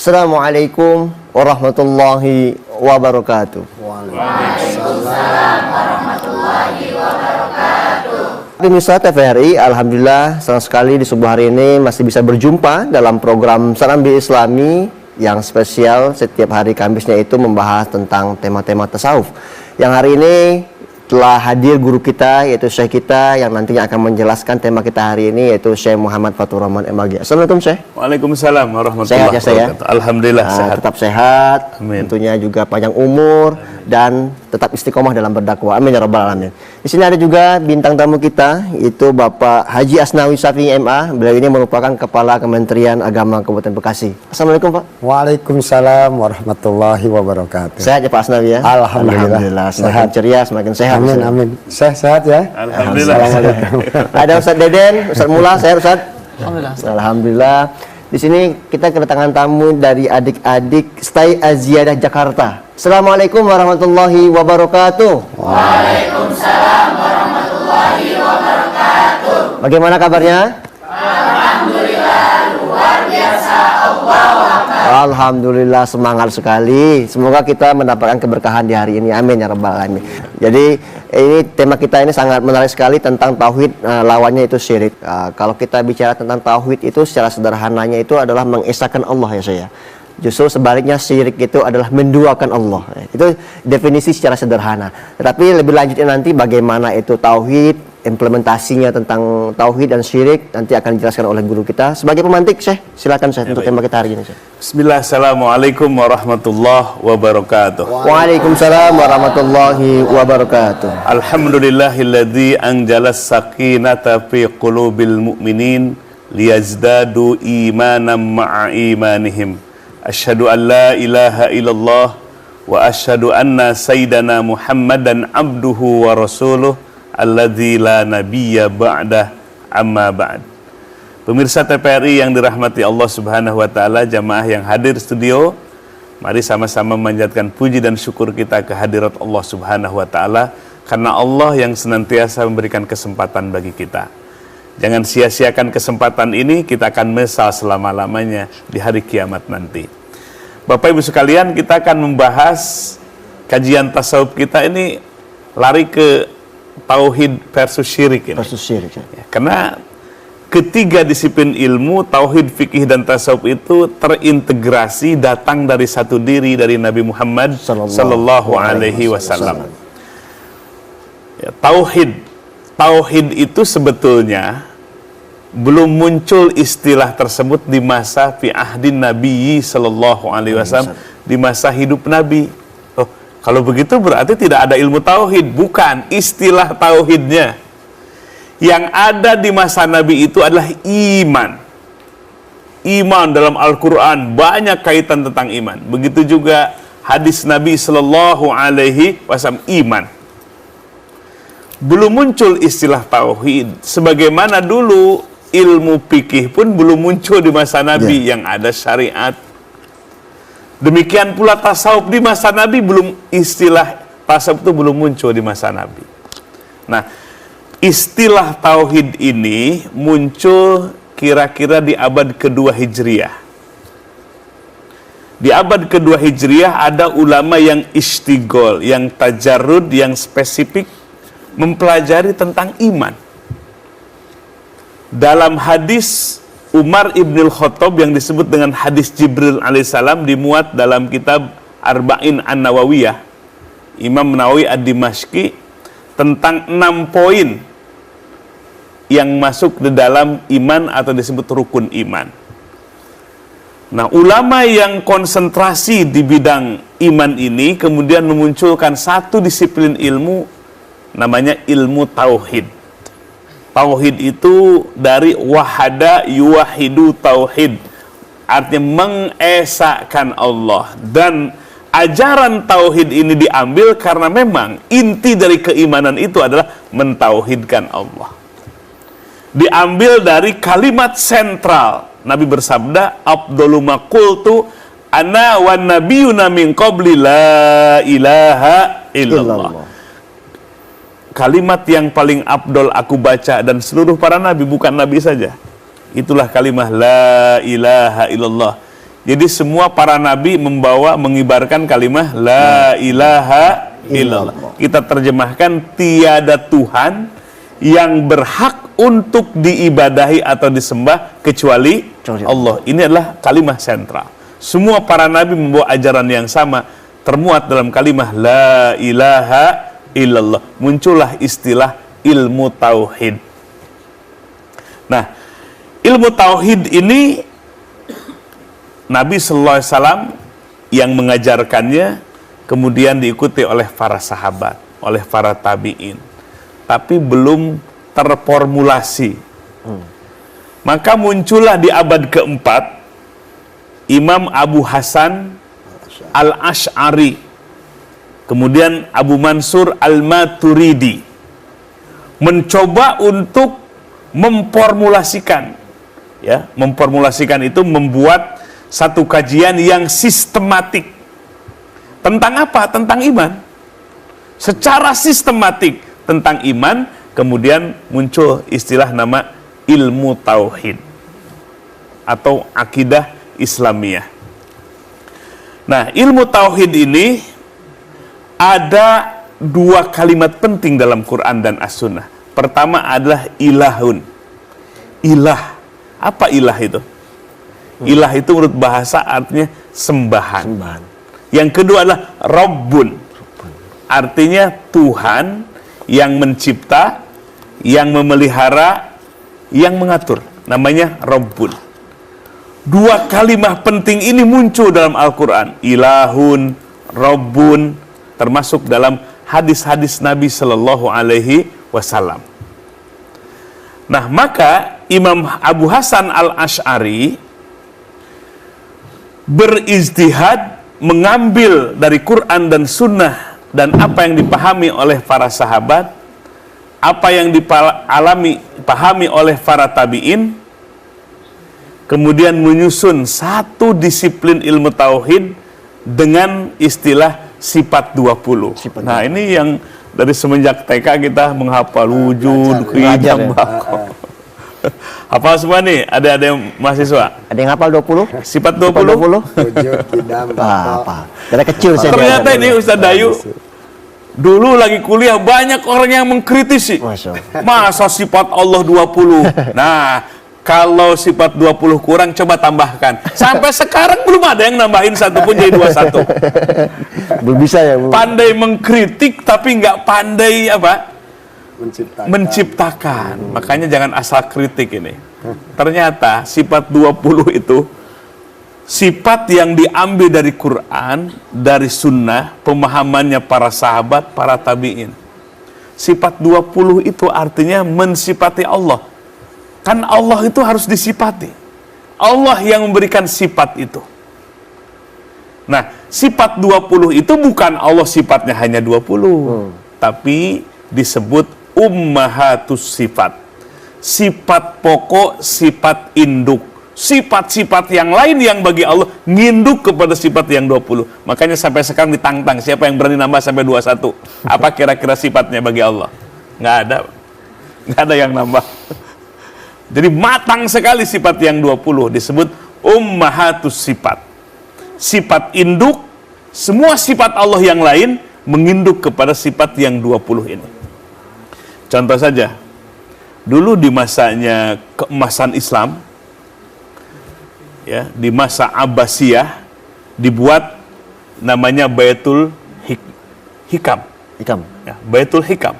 Assalamualaikum warahmatullahi wabarakatuh. Waalaikumsalam warahmatullahi wabarakatuh. Pemirsa TVRI, alhamdulillah senang sekali di subuh hari ini masih bisa berjumpa dalam program Serambi Islami yang spesial setiap hari Kamisnya itu membahas tentang tema-tema tasawuf. Yang hari ini telah hadir guru kita, yaitu Syekh kita yang nantinya akan menjelaskan tema kita hari ini, yaitu Syekh Muhammad Fatur Rahman MAG. Assalamualaikum Syekh. Waalaikumsalam warahmatullahi wabarakatuh. Alhamdulillah sehat. Tetap sehat, Amin. Tentunya juga panjang umur dan tetap istiqomah dalam berdakwah. Amin ya rabbal alamin. Di sini ada juga bintang tamu kita, itu Bapak Haji Asnawi Syafi'i MA. Beliau ini merupakan Kepala Kementerian Agama Kabupaten Bekasi. Assalamualaikum Pak. Waalaikumsalam warahmatullahi wabarakatuh. Sehat ya Pak Asnawi ya? Alhamdulillah. Semakin Sehat. ceria, semakin sehat. Amin, amin. Sehat ya? Alhamdulillah. Ada Ustadz Deden, Ustadz Mula, sehat Ustadz? Alhamdulillah. Di sini kita kedatangan tamu dari adik-adik Stay Aziyadah Jakarta. Assalamualaikum warahmatullahi wabarakatuh. Waalaikumsalam warahmatullahi wabarakatuh. Bagaimana kabarnya? Alhamdulillah, luar biasa. Allahu Akbar. Alhamdulillah, semangat sekali. Semoga kita mendapatkan keberkahan di hari ini. Amin ya rabbal alamin. Jadi ini tema kita ini sangat menarik sekali tentang tauhid, lawannya itu syirik. Kalau kita bicara tentang tauhid itu secara sederhananya itu adalah mengesahkan Allah ya saya. Justru sebaliknya syirik itu adalah menduakan Allah. Itu definisi secara sederhana. Tetapi lebih lanjutnya nanti bagaimana itu tauhid, implementasinya tentang tauhid dan syirik nanti akan dijelaskan oleh guru kita. Sebagai pemantik, Syekh, silakan Syekh untuk tema kita hari ini, Syekh. Bismillah, assalamualaikum warahmatullahi wabarakatuh. Waalaikumsalam warahmatullahi wabarakatuh. Alhamdulillahilladzi anjalas sakinata fi qulubil mu'minin liyazdadu imanan ma'a imanihim. Asyhadu an la ilaha illallah wa asyhadu anna sayyidana Muhammadan abduhu wa rasuluh alladzi la nabiyya ba'dah amma ba'd. Pemirsa TVRI yang dirahmati Allah Subhanahu wa taala, jamaah yang hadir studio, mari sama-sama memanjatkan puji dan syukur kita kehadirat Allah Subhanahu wa taala karena Allah yang senantiasa memberikan kesempatan bagi kita. Jangan sia-siakan kesempatan ini, kita akan mesal selama-lamanya di hari kiamat nanti. Bapak Ibu sekalian, kita akan membahas kajian tasawuf kita ini lari ke tauhid versus syirik ini. Versus syirik. Ya, karena ketiga disiplin ilmu, tauhid, fikih, dan tasawuf itu terintegrasi datang dari satu diri dari Nabi Muhammad sallallahu alaihi wasallam. Ya, tauhid itu sebetulnya belum muncul istilah tersebut di masa fi ahdin Nabi sallallahu alaihi wasallam, di masa hidup Nabi. Oh, kalau begitu berarti tidak ada ilmu tauhid. Bukan, istilah tauhidnya yang ada di masa Nabi itu adalah iman. Iman dalam Al-Quran banyak kaitan tentang iman. Begitu juga hadis Nabi sallallahu alaihi wasallam, iman. Belum muncul istilah tauhid. Sebagaimana dulu ilmu fikih pun belum muncul di masa Nabi, yang ada syariat. Demikian pula tasawuf di masa Nabi belum, istilah tasawuf itu belum muncul di masa Nabi. Nah, istilah tauhid ini muncul kira-kira di abad kedua Hijriah. Di abad kedua Hijriah ada ulama yang istighol, yang tajarrud, yang spesifik mempelajari tentang iman. Dalam hadis Umar ibn Khattab yang disebut dengan hadis Jibril alaihissalam, dimuat dalam kitab Arba'in An-Nawawiyah Imam Nawawi Ad-Dimashqi tentang 6 poin yang masuk di dalam iman atau disebut rukun iman. Nah, ulama yang konsentrasi di bidang iman ini kemudian memunculkan satu disiplin ilmu namanya ilmu tauhid. Tauhid itu dari wahada yuwahidu tauhid, artinya mengesahkan Allah. Dan ajaran tauhid ini diambil karena memang inti dari keimanan itu adalah mentauhidkan Allah. Diambil dari kalimat sentral. Nabi bersabda, "Afdalu ma qultu ana wan nabiyuna min qabli la ilaha illallah." Kalimat yang paling afdol aku baca dan seluruh para nabi, bukan nabi saja, itulah kalimat la ilaha illallah, Jadi semua para nabi mengibarkan kalimah la ilaha illallah. Kita terjemahkan tiada Tuhan yang berhak untuk diibadahi atau disembah kecuali Allah. Ini adalah kalimah sentral. Semua para nabi membawa ajaran yang sama, termuat dalam kalimah la ilaha illallah. Muncullah istilah ilmu tauhid. Nah, ilmu tauhid ini Nabi sallallahu alaihi wasallam yang mengajarkannya, kemudian diikuti oleh para sahabat, oleh para tabi'in. Tapi belum terformulasi. Maka muncullah di abad keempat Imam Abu Hasan Al-Asy'ari, kemudian Abu Mansur Al-Maturidi, mencoba untuk memformulasikan, ya, memformulasikan itu membuat satu kajian yang sistematik tentang apa? Tentang iman. Secara sistematik tentang iman, kemudian muncul istilah nama ilmu tauhid atau akidah Islamiyah. Nah, ilmu tauhid ini ada dua kalimat penting dalam Quran dan As-Sunnah. Pertama adalah ilahun. Ilah. Apa ilah itu? Ilah itu menurut bahasa artinya sembahan. Yang kedua adalah Rabbun. Artinya Tuhan yang mencipta, yang memelihara, yang mengatur. Namanya Rabbun. Dua kalimat penting ini muncul dalam Al-Quran. Ilahun, Rabbun, termasuk dalam hadis-hadis Nabi Sallallahu Alaihi Wasallam. Nah, maka Imam Abu Hasan Al-Asy'ari berijtihad mengambil dari Quran dan Sunnah dan apa yang dipahami oleh para sahabat, apa yang dipahami oleh para tabi'in, kemudian menyusun satu disiplin ilmu tauhid dengan istilah sifat 20. Nah, ini yang dari semenjak TK kita menghafal wujud, qidam, baqo. Hafal semua nih, ada yang mahasiswa? Ada yang hafal 20? Sifat 20? Wujud, qidam, Apa? Dari kecil saya. Ternyata ini Ustaz Dayu dulu lagi kuliah banyak orang yang mengkritisi. Masa sifat Allah 20? Nah, kalau sifat 20 kurang, coba tambahkan. Sampai sekarang belum ada yang nambahin satu pun jadi 21. Belum bisa ya, Bu. Pandai mengkritik tapi nggak pandai apa? menciptakan. Makanya jangan asal kritik ini. Ternyata sifat 20 itu sifat yang diambil dari Quran, dari Sunnah, pemahamannya para sahabat, para tabi'in. Sifat 20 itu artinya mensifati Allah. Kan Allah itu harus disifati. Allah yang memberikan sifat itu. Nah, sifat 20 itu bukan Allah sifatnya hanya 20. Tapi disebut ummahatus sifat. Sifat pokok, sifat induk. Sifat-sifat yang lain yang bagi Allah nginduk kepada sifat yang 20. Makanya sampai sekarang ditantang siapa yang berani nambah sampai 21. Apa kira-kira sifatnya bagi Allah? Nggak ada. Nggak ada yang nambah. Jadi matang sekali sifat yang 20 disebut ummahatus sifat. Sifat induk, semua sifat Allah yang lain menginduk kepada sifat yang 20 ini. Contoh saja, dulu di masanya keemasan Islam, ya, di masa Abbasiyah dibuat namanya Baitul Hikam. Ya, Baitul Hikam.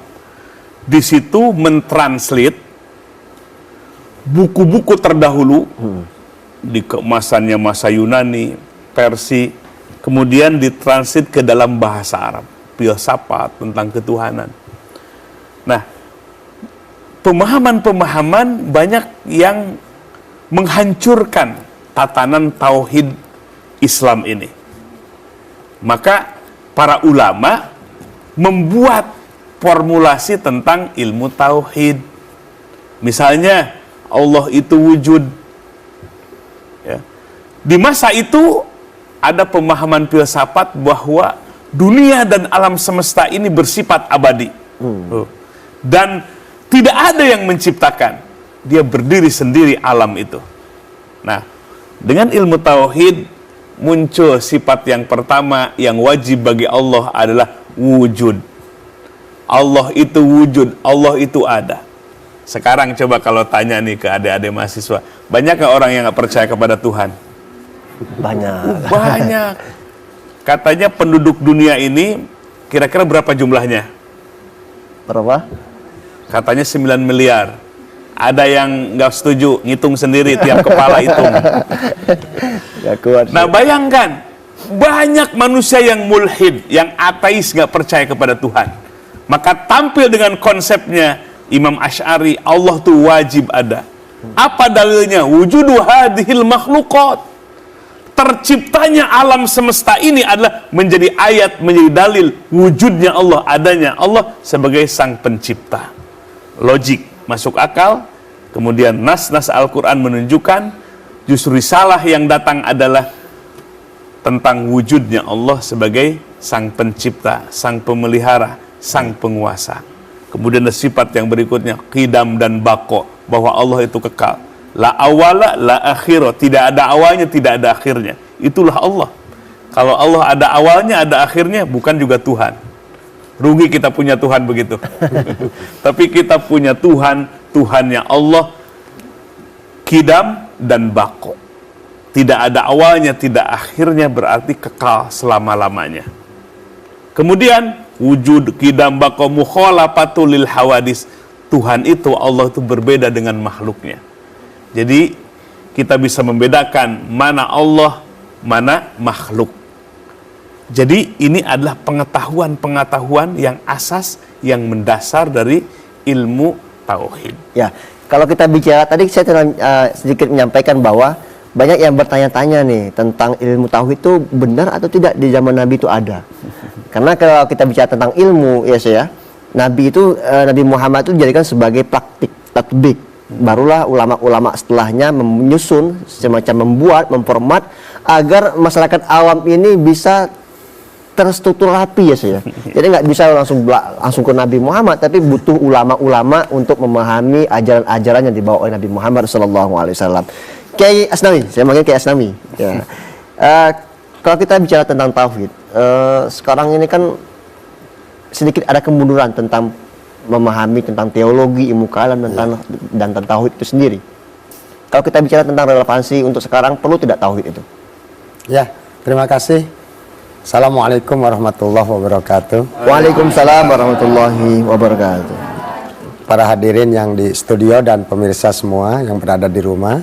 Di situ mentranslate buku-buku terdahulu di keemasannya masa Yunani, Persia, kemudian ditranslate ke dalam bahasa Arab, filsafat tentang ketuhanan. Nah, pemahaman-pemahaman banyak yang menghancurkan tatanan tauhid Islam ini. Maka para ulama membuat formulasi tentang ilmu tauhid. Misalnya Allah itu wujud. Ya. Di masa itu ada pemahaman filsafat bahwa dunia dan alam semesta ini bersifat abadi. Dan tidak ada yang menciptakan. Dia berdiri sendiri alam itu. Nah, dengan ilmu tauhid muncul sifat yang pertama yang wajib bagi Allah adalah wujud. Allah itu wujud, Allah itu ada. Sekarang coba kalau tanya nih ke adik-adik mahasiswa, banyak nggak orang yang nggak percaya kepada Tuhan? Banyak. Banyak. Katanya penduduk dunia ini kira-kira berapa jumlahnya? Berapa? Katanya 9 miliar. Ada yang nggak setuju, ngitung sendiri tiap kepala hitung. Gak kuat. Nah bayangkan, banyak manusia yang mulhid, yang ateis nggak percaya kepada Tuhan. Maka tampil dengan konsepnya Imam Asy'ari, Allah tuh wajib ada. Apa dalilnya? Wujudu hadhil makhluqat. Terciptanya alam semesta ini adalah menjadi ayat, menjadi dalil wujudnya Allah, adanya Allah sebagai sang pencipta. Logik, masuk akal. Kemudian nas-nas Al-Quran menunjukkan justru risalah yang datang adalah tentang wujudnya Allah sebagai sang pencipta, sang pemelihara, sang penguasa. Kemudian ada sifat yang berikutnya, qidam dan baqo, bahwa Allah itu kekal. La awala, la akhira, tidak ada awalnya, tidak ada akhirnya. Itulah Allah. Kalau Allah ada awalnya, ada akhirnya, bukan juga Tuhan. Rugi kita punya Tuhan begitu. Tapi kita punya Tuhan, Tuhannya Allah, qidam dan baqo. Tidak ada awalnya, tidak akhirnya, berarti kekal selama-lamanya. Kemudian wujud, qidam, baqo, mukhalafatul lil hawadis. Tuhan itu, Allah itu berbeda dengan makhluknya. Jadi kita bisa membedakan mana Allah, mana makhluk. Jadi ini adalah pengetahuan-pengetahuan yang asas, yang mendasar dari ilmu tauhid. Ya, kalau kita bicara tadi saya sedikit menyampaikan bahwa banyak yang bertanya-tanya nih tentang ilmu tauhid itu benar atau tidak di zaman Nabi itu ada. Karena kalau kita bicara tentang ilmu, ya saya, Nabi itu Nabi Muhammad itu dijadikan sebagai praktik tatbik. Barulah ulama-ulama setelahnya menyusun semacam membuat, memformat agar masyarakat awam ini bisa terstruktur rapi, ya saya. Jadi nggak bisa langsung ke Nabi Muhammad, tapi butuh ulama-ulama untuk memahami ajaran-ajaran yang dibawa oleh Nabi Muhammad SAW. Kiai Asnawi, saya manggil Kiai Asnawi. Ya. Kalau kita bicara tentang tauhid, sekarang ini kan sedikit ada kemunduran tentang memahami tentang teologi, ilmu kalam dan tentang tauhid itu sendiri. Kalau kita bicara tentang relevansi untuk sekarang, perlu tidak tauhid itu? Ya, terima kasih. Assalamualaikum warahmatullahi wabarakatuh. Waalaikumsalam warahmatullahi wabarakatuh. Para hadirin yang di studio dan pemirsa semua yang berada di rumah.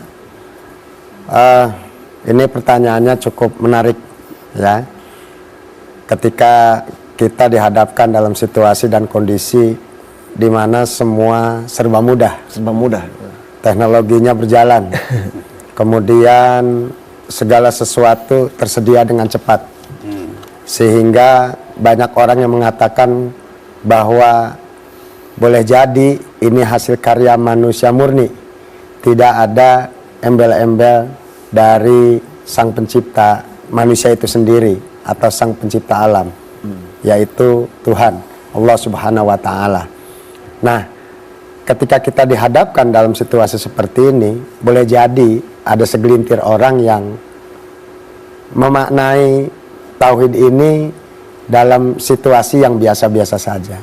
Ini pertanyaannya cukup menarik, ya. Ketika kita dihadapkan dalam situasi dan kondisi di mana semua serba mudah. Serba mudah. Teknologinya berjalan. Kemudian segala sesuatu tersedia dengan cepat. Sehingga banyak orang yang mengatakan bahwa boleh jadi ini hasil karya manusia murni. Tidak ada embel-embel dari sang pencipta manusia itu sendiri atau sang pencipta alam, yaitu Tuhan, Allah Subhanahu wa Ta'ala. Nah, ketika kita dihadapkan dalam situasi seperti ini, boleh jadi ada segelintir orang yang memaknai tauhid ini dalam situasi yang biasa-biasa saja.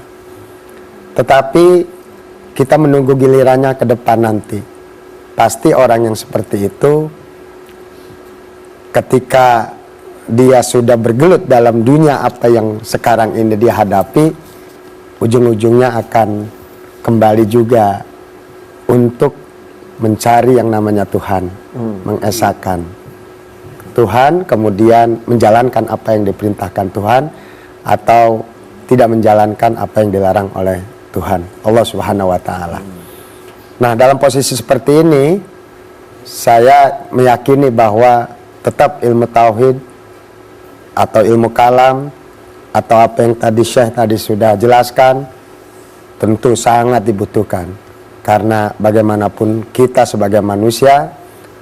Tetapi kita menunggu gilirannya ke depan nanti. Pasti orang yang seperti itu, ketika dia sudah bergelut dalam dunia apa yang sekarang ini dia hadapi, ujung-ujungnya akan kembali juga untuk mencari yang namanya Tuhan, mengesahkan Tuhan, kemudian menjalankan apa yang diperintahkan Tuhan atau tidak menjalankan apa yang dilarang oleh Tuhan, Allah Subhanahu wa Ta'ala. Nah, dalam posisi seperti ini, saya meyakini bahwa tetap ilmu tauhid atau ilmu kalam atau apa yang tadi Syekh tadi sudah jelaskan tentu sangat dibutuhkan, karena bagaimanapun kita sebagai manusia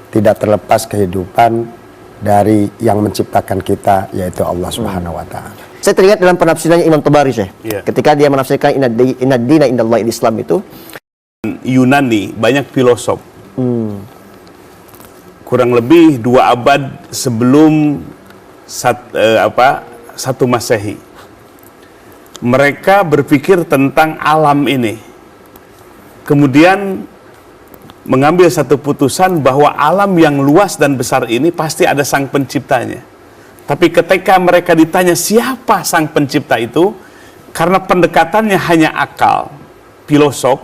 tidak terlepas kehidupan dari yang menciptakan kita, yaitu Allah Subhanahu wa Ta'ala. Saya teringat dalam penafsirannya Imam Tabari, Syekh. Yeah. Ketika dia menafsirkan inna dina indallahi Islam itu, Yunani banyak filosof kurang lebih 2 abad sebelum 1 Masehi. Mereka berpikir tentang alam ini, kemudian mengambil satu putusan bahwa alam yang luas dan besar ini pasti ada sang penciptanya. Tapi ketika mereka ditanya siapa sang pencipta itu, karena pendekatannya hanya akal, filosof,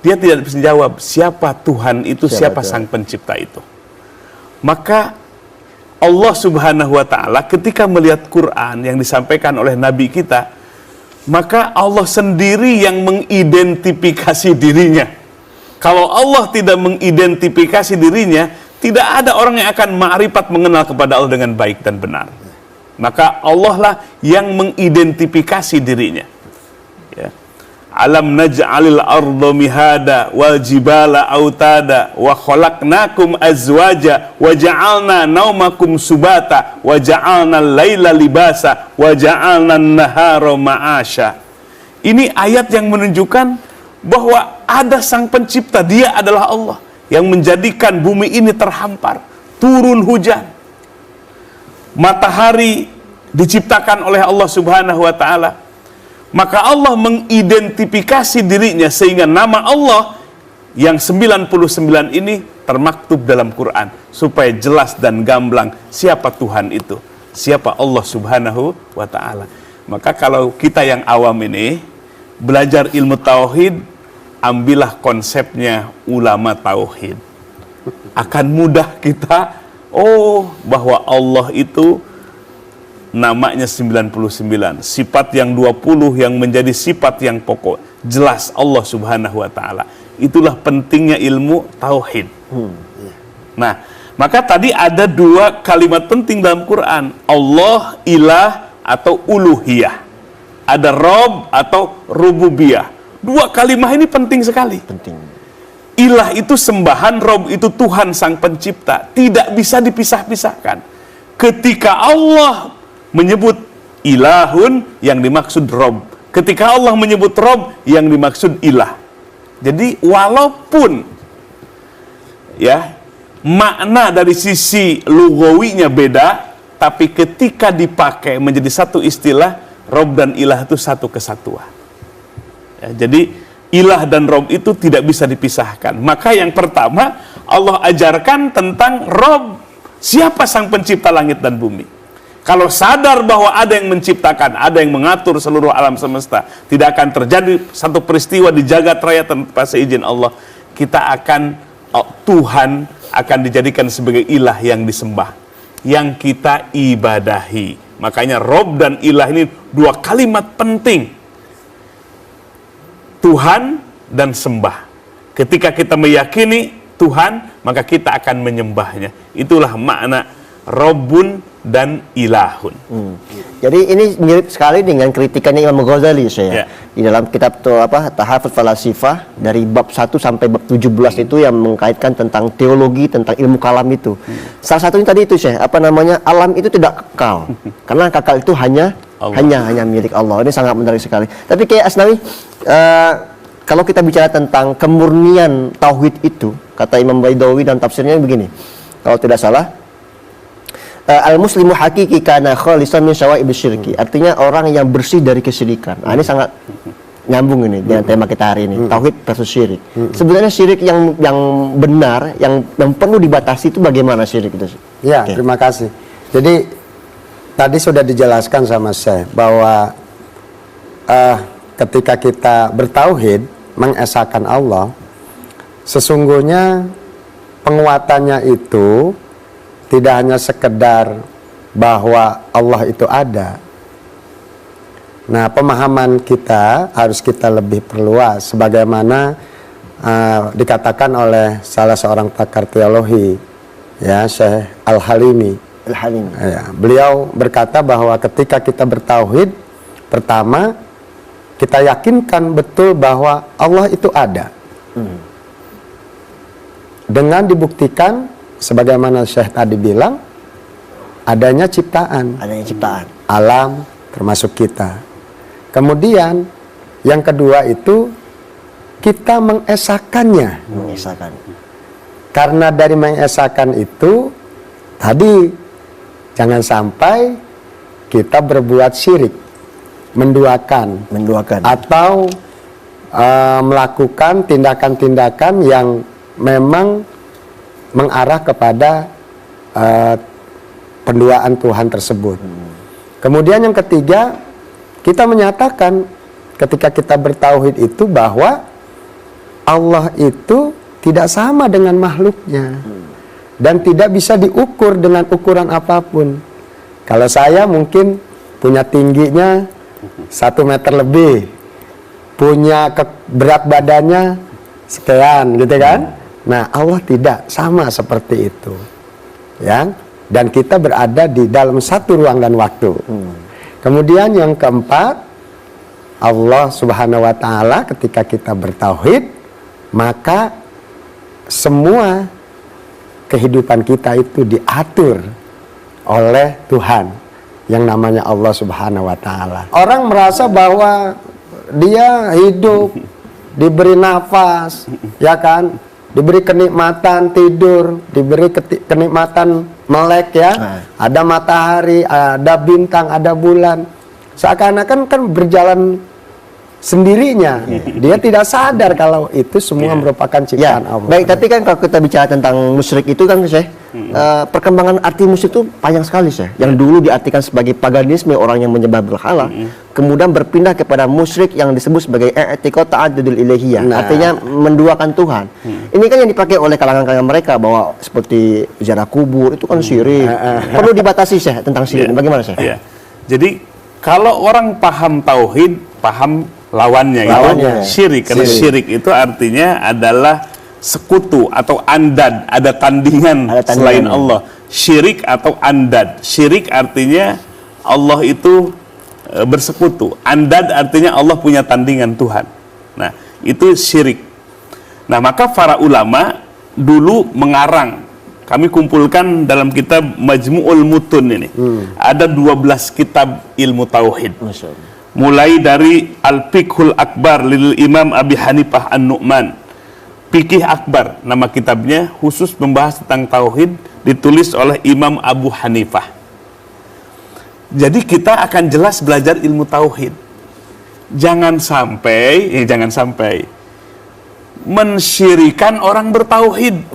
dia tidak bisa jawab siapa Tuhan itu, siapa sang pencipta itu. Maka Allah Subhanahu wa Ta'ala ketika melihat Quran yang disampaikan oleh Nabi kita, maka Allah sendiri yang mengidentifikasi dirinya. Kalau Allah tidak mengidentifikasi dirinya, tidak ada orang yang akan ma'rifat mengenal kepada Allah dengan baik dan benar. Maka Allah lah yang mengidentifikasi dirinya. Ya. Alam naj'alil arda mihada wal jibala autada wa khalaqnakum azwaja wa ja'alna naumakum subata wa ja'alna al-laila libasa wa ja'alna an-nahara ma'asha. Ini ayat yang menunjukkan bahwa ada sang pencipta, dia adalah Allah yang menjadikan bumi ini terhampar, turun hujan. Matahari diciptakan oleh Allah Subhanahu wa Ta'ala. Maka Allah mengidentifikasi dirinya sehingga nama Allah yang 99 ini termaktub dalam Quran supaya jelas dan gamblang siapa Tuhan itu, siapa Allah Subhanahu wa Ta'ala. Maka kalau kita yang awam ini belajar ilmu tauhid, ambillah konsepnya ulama tauhid. Akan mudah kita bahwa Allah itu namanya 99, sifat yang 20 yang menjadi sifat yang pokok. Jelas Allah Subhanahu wa Ta'ala. Itulah pentingnya ilmu tauhid. Nah, maka tadi ada 2 kalimat penting dalam Quran. Allah, ilah atau uluhiyah. Ada Rob atau rububiyah. 2 kalimat ini penting sekali. Penting. Ilah itu sembahan, Rob itu Tuhan sang pencipta. Tidak bisa dipisah-pisahkan. Ketika Allah menyebut ilahun, yang dimaksud Rob. Ketika Allah menyebut Rob, yang dimaksud ilah. Jadi walaupun ya makna dari sisi lugawinya beda, tapi ketika dipakai menjadi satu istilah, Rob dan ilah itu satu kesatuan. Ya, jadi ilah dan Rob itu tidak bisa dipisahkan. Maka yang pertama Allah ajarkan tentang Rob, siapa sang pencipta langit dan bumi. Kalau sadar bahwa ada yang menciptakan, ada yang mengatur seluruh alam semesta, tidak akan terjadi satu peristiwa di jagat raya tanpa seizin Allah. Kita akan, Tuhan akan dijadikan sebagai ilah yang disembah, yang kita ibadahi. Makanya Rob dan ilah ini 2 kalimat penting. Tuhan dan sembah. Ketika kita meyakini Tuhan, maka kita akan menyembahnya. Itulah makna Robbun dan ilahun. Jadi ini mirip sekali dengan kritikannya Imam Ghazali saya. Di dalam kitab Tahafut Falasifah dari bab 1 sampai bab 17 itu yang mengkaitkan tentang teologi, tentang ilmu kalam itu. Salah satunya tadi itu alam itu tidak kekal. Karena kekal itu hanya milik Allah. Ini sangat menarik sekali. Tapi kayak Asnawi, kalau kita bicara tentang kemurnian tauhid itu, kata Imam Baidawi dan tafsirnya begini. Kalau tidak salah, al-muslimu hakiki kana khalisan min syawa'ibis syirki. Artinya orang yang bersih dari kesyirikan. Nah, ini sangat nyambung ini dengan tema kita hari ini, tauhid versus syirik. Sebenarnya syirik yang benar, yang perlu dibatasi itu bagaimana syirik itu? Ya, terima kasih. Jadi tadi sudah dijelaskan sama saya bahwa ketika kita bertauhid, mengesahkan Allah, sesungguhnya penguatannya itu tidak hanya sekedar bahwa Allah itu ada. Nah, pemahaman kita harus kita lebih perluas, sebagaimana dikatakan oleh salah seorang pakar teologi, ya, Syekh Al-Halimi. Ya, beliau berkata bahwa ketika kita bertauhid, pertama kita yakinkan betul bahwa Allah itu ada. Dengan dibuktikan sebagaimana Syekh tadi bilang, adanya ciptaan. Alam termasuk kita. Kemudian yang kedua itu kita mengesahkannya. karena dari mengesakan itu tadi jangan sampai kita berbuat syirik, menduakan atau melakukan tindakan-tindakan yang memang mengarah kepada penduaan Tuhan tersebut. Kemudian yang ketiga, kita menyatakan ketika kita bertauhid itu bahwa Allah itu tidak sama dengan makhluknya dan tidak bisa diukur dengan ukuran apapun. Kalau saya mungkin punya tingginya 1 meter lebih, punya berat badannya sekian, gitu kan? Nah, Allah tidak sama seperti itu, ya. Dan kita berada di dalam satu ruang dan waktu. Kemudian yang keempat, Allah Subhanahu wa Ta'ala ketika kita bertauhid, maka semua kehidupan kita itu diatur oleh Tuhan yang namanya Allah Subhanahu wa Ta'ala. Orang merasa bahwa dia hidup, diberi nafas, ya kan, diberi kenikmatan tidur, diberi kenikmatan melek, ya, ada matahari, ada bintang, ada bulan, seakan-akan kan berjalan sendirinya. Dia tidak sadar kalau itu semua merupakan ciptaan Allah. Baik, tapi kan kalau kita bicara tentang musyrik itu kan, Syekh, perkembangan arti musyrik itu panjang sekali, Syekh. Yang dulu diartikan sebagai paganisme, orang yang menyembah berhala, kemudian berpindah kepada musyrik yang disebut sebagai i'tiqad ta'addudul ilahiyah, artinya menduakan Tuhan. Ini kan yang dipakai oleh kalangan-kalangan mereka, bahwa seperti ziarah kubur itu kan syirik. Perlu dibatasi, Syekh, tentang syirik. Bagaimana, Syekh? Jadi kalau orang paham tauhid, paham lawannya itu syirik. Karena syirik itu artinya adalah sekutu atau andad, ada tandingan selain Allah. Syirik atau andad. Syirik artinya Allah itu bersekutu. Andad artinya Allah punya tandingan Tuhan. Nah, itu syirik. Nah, maka para ulama dulu mengarang. Kami kumpulkan dalam kitab Majmu'ul Mutun ini. Ada 12 kitab ilmu tauhid. Mulai dari Al-Fiqhul Akbar lil Imam Abi Hanifah An-Nu'man. Fikih Akbar, nama kitabnya, khusus membahas tentang tauhid, ditulis oleh Imam Abu Hanifah. Jadi kita akan jelas belajar ilmu tauhid. Jangan sampai mensyirikan orang bertauhid.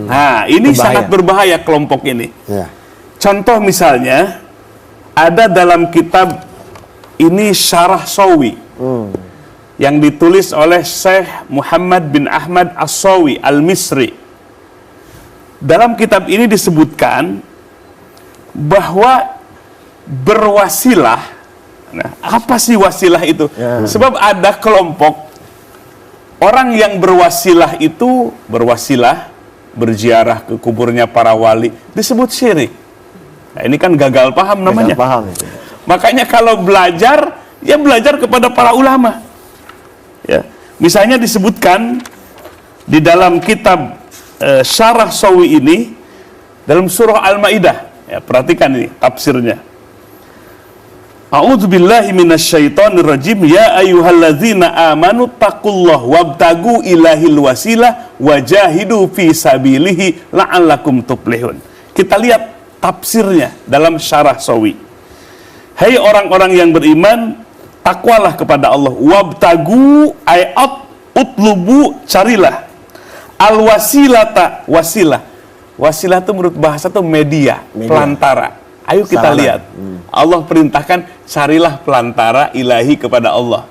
Nah, ini sangat berbahaya kelompok ini. Contoh misalnya, ada dalam kitab ini Syarah Sawi yang ditulis oleh Syekh Muhammad bin Ahmad As-Sawi Al-Misri. Dalam kitab ini disebutkan bahwa berwasilah. Nah, apa sih wasilah itu? Sebab ada kelompok orang yang berwasilah itu, berziarah ke kuburnya para wali, disebut syirik. Nah, ini kan gagal paham namanya. Gagal paham itu. Makanya kalau belajar, ya belajar kepada para ulama. Ya, misalnya disebutkan di dalam kitab Syarah Sawi ini dalam surah Al-Maidah. Ya, perhatikan ini tafsirnya. A'udzubillahi minasyaitonirrajim. Ya ayyuhalladzina amanu taqullaha wabtagu ilahil wasilah wajahidu fi sabilihi la'allakum tuflihun. Kita lihat tafsirnya dalam Syarah Sawi. Hai orang-orang yang beriman, takwalah kepada Allah. Wabtagu ayat utlubu, carilah. Al-wasilata, wasilah. Wasilah itu menurut bahasa itu media, pelantara. Ayo kita lihat. Allah perintahkan carilah pelantara ilahi kepada Allah.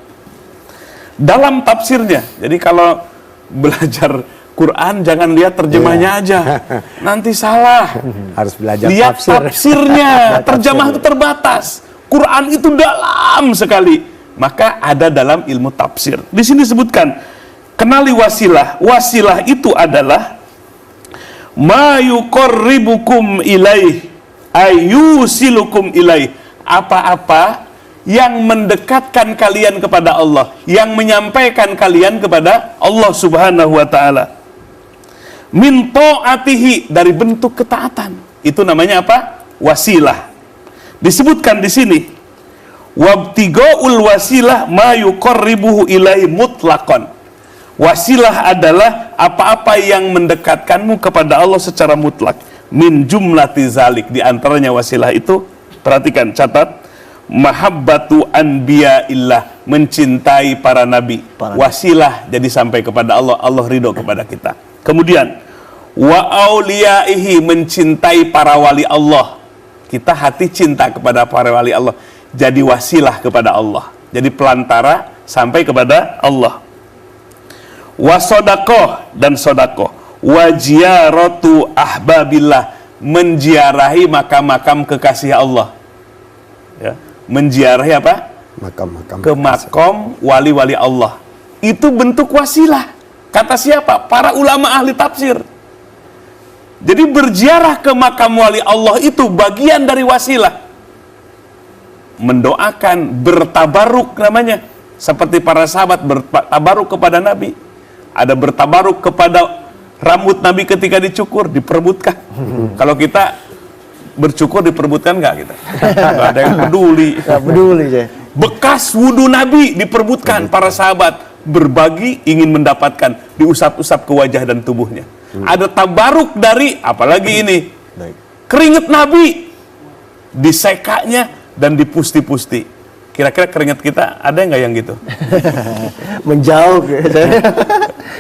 Dalam tafsirnya. Jadi kalau belajar Quran jangan lihat terjemahnya aja. Nanti salah. Harus belajar lihat tafsirnya. Terjemah itu terbatas. Quran itu dalam sekali. Maka ada dalam ilmu tafsir. Di sini disebutkan, kenali wasilah. Wasilah itu adalah ma yuqarribukum ilaih ayyusilukum ilaih. Apa-apa yang mendekatkan kalian kepada Allah, yang menyampaikan kalian kepada Allah Subhanahu wa taala. Min ta'atihi, dari bentuk ketaatan. Itu namanya apa? Wasilah. Disebutkan di sini, wabtigaul wasilah ma yuqarribuhu ilaihi mutlaqan. Wasilah adalah apa-apa yang mendekatkanmu kepada Allah secara mutlak. Min jumlati zalik, di antaranya wasilah itu, perhatikan, catat, mahabbatu anbiya'illah, mencintai para nabi. Wasilah jadi sampai kepada Allah, Allah ridho kepada kita. Kemudian wa auliyaihi, mencintai para wali Allah. Kita hati cinta kepada para wali Allah, jadi wasilah kepada Allah, jadi pelantara sampai kepada Allah. Wa sodakoh, dan sodakoh. Wa ziyaratu ahbabillah, menziarahi makam-makam kekasih Allah. Ya, menziarahi apa? Makam-makam. Ke makom wali-wali Allah. Itu bentuk wasilah. Kata siapa? Para ulama ahli tafsir. Jadi berziarah ke makam wali Allah itu bagian dari wasilah. Mendoakan, bertabaruk namanya. Seperti para sahabat bertabaruk kepada Nabi. Ada bertabaruk kepada rambut Nabi ketika dicukur, diperebutkan. Kalau kita bercukur diperebutkan nggak kita? Nggak ada yang peduli. Nggak peduli ya. Bekas wudhu Nabi diperebutkan, para sahabat berbagi ingin mendapatkan, diusap-usap ke wajah dan tubuhnya. Ada tabaruk dari, apalagi ini, keringat Nabi disekaknya dan dipusti-pusti. Kira-kira keringat kita ada nggak yang gitu? Menjauh.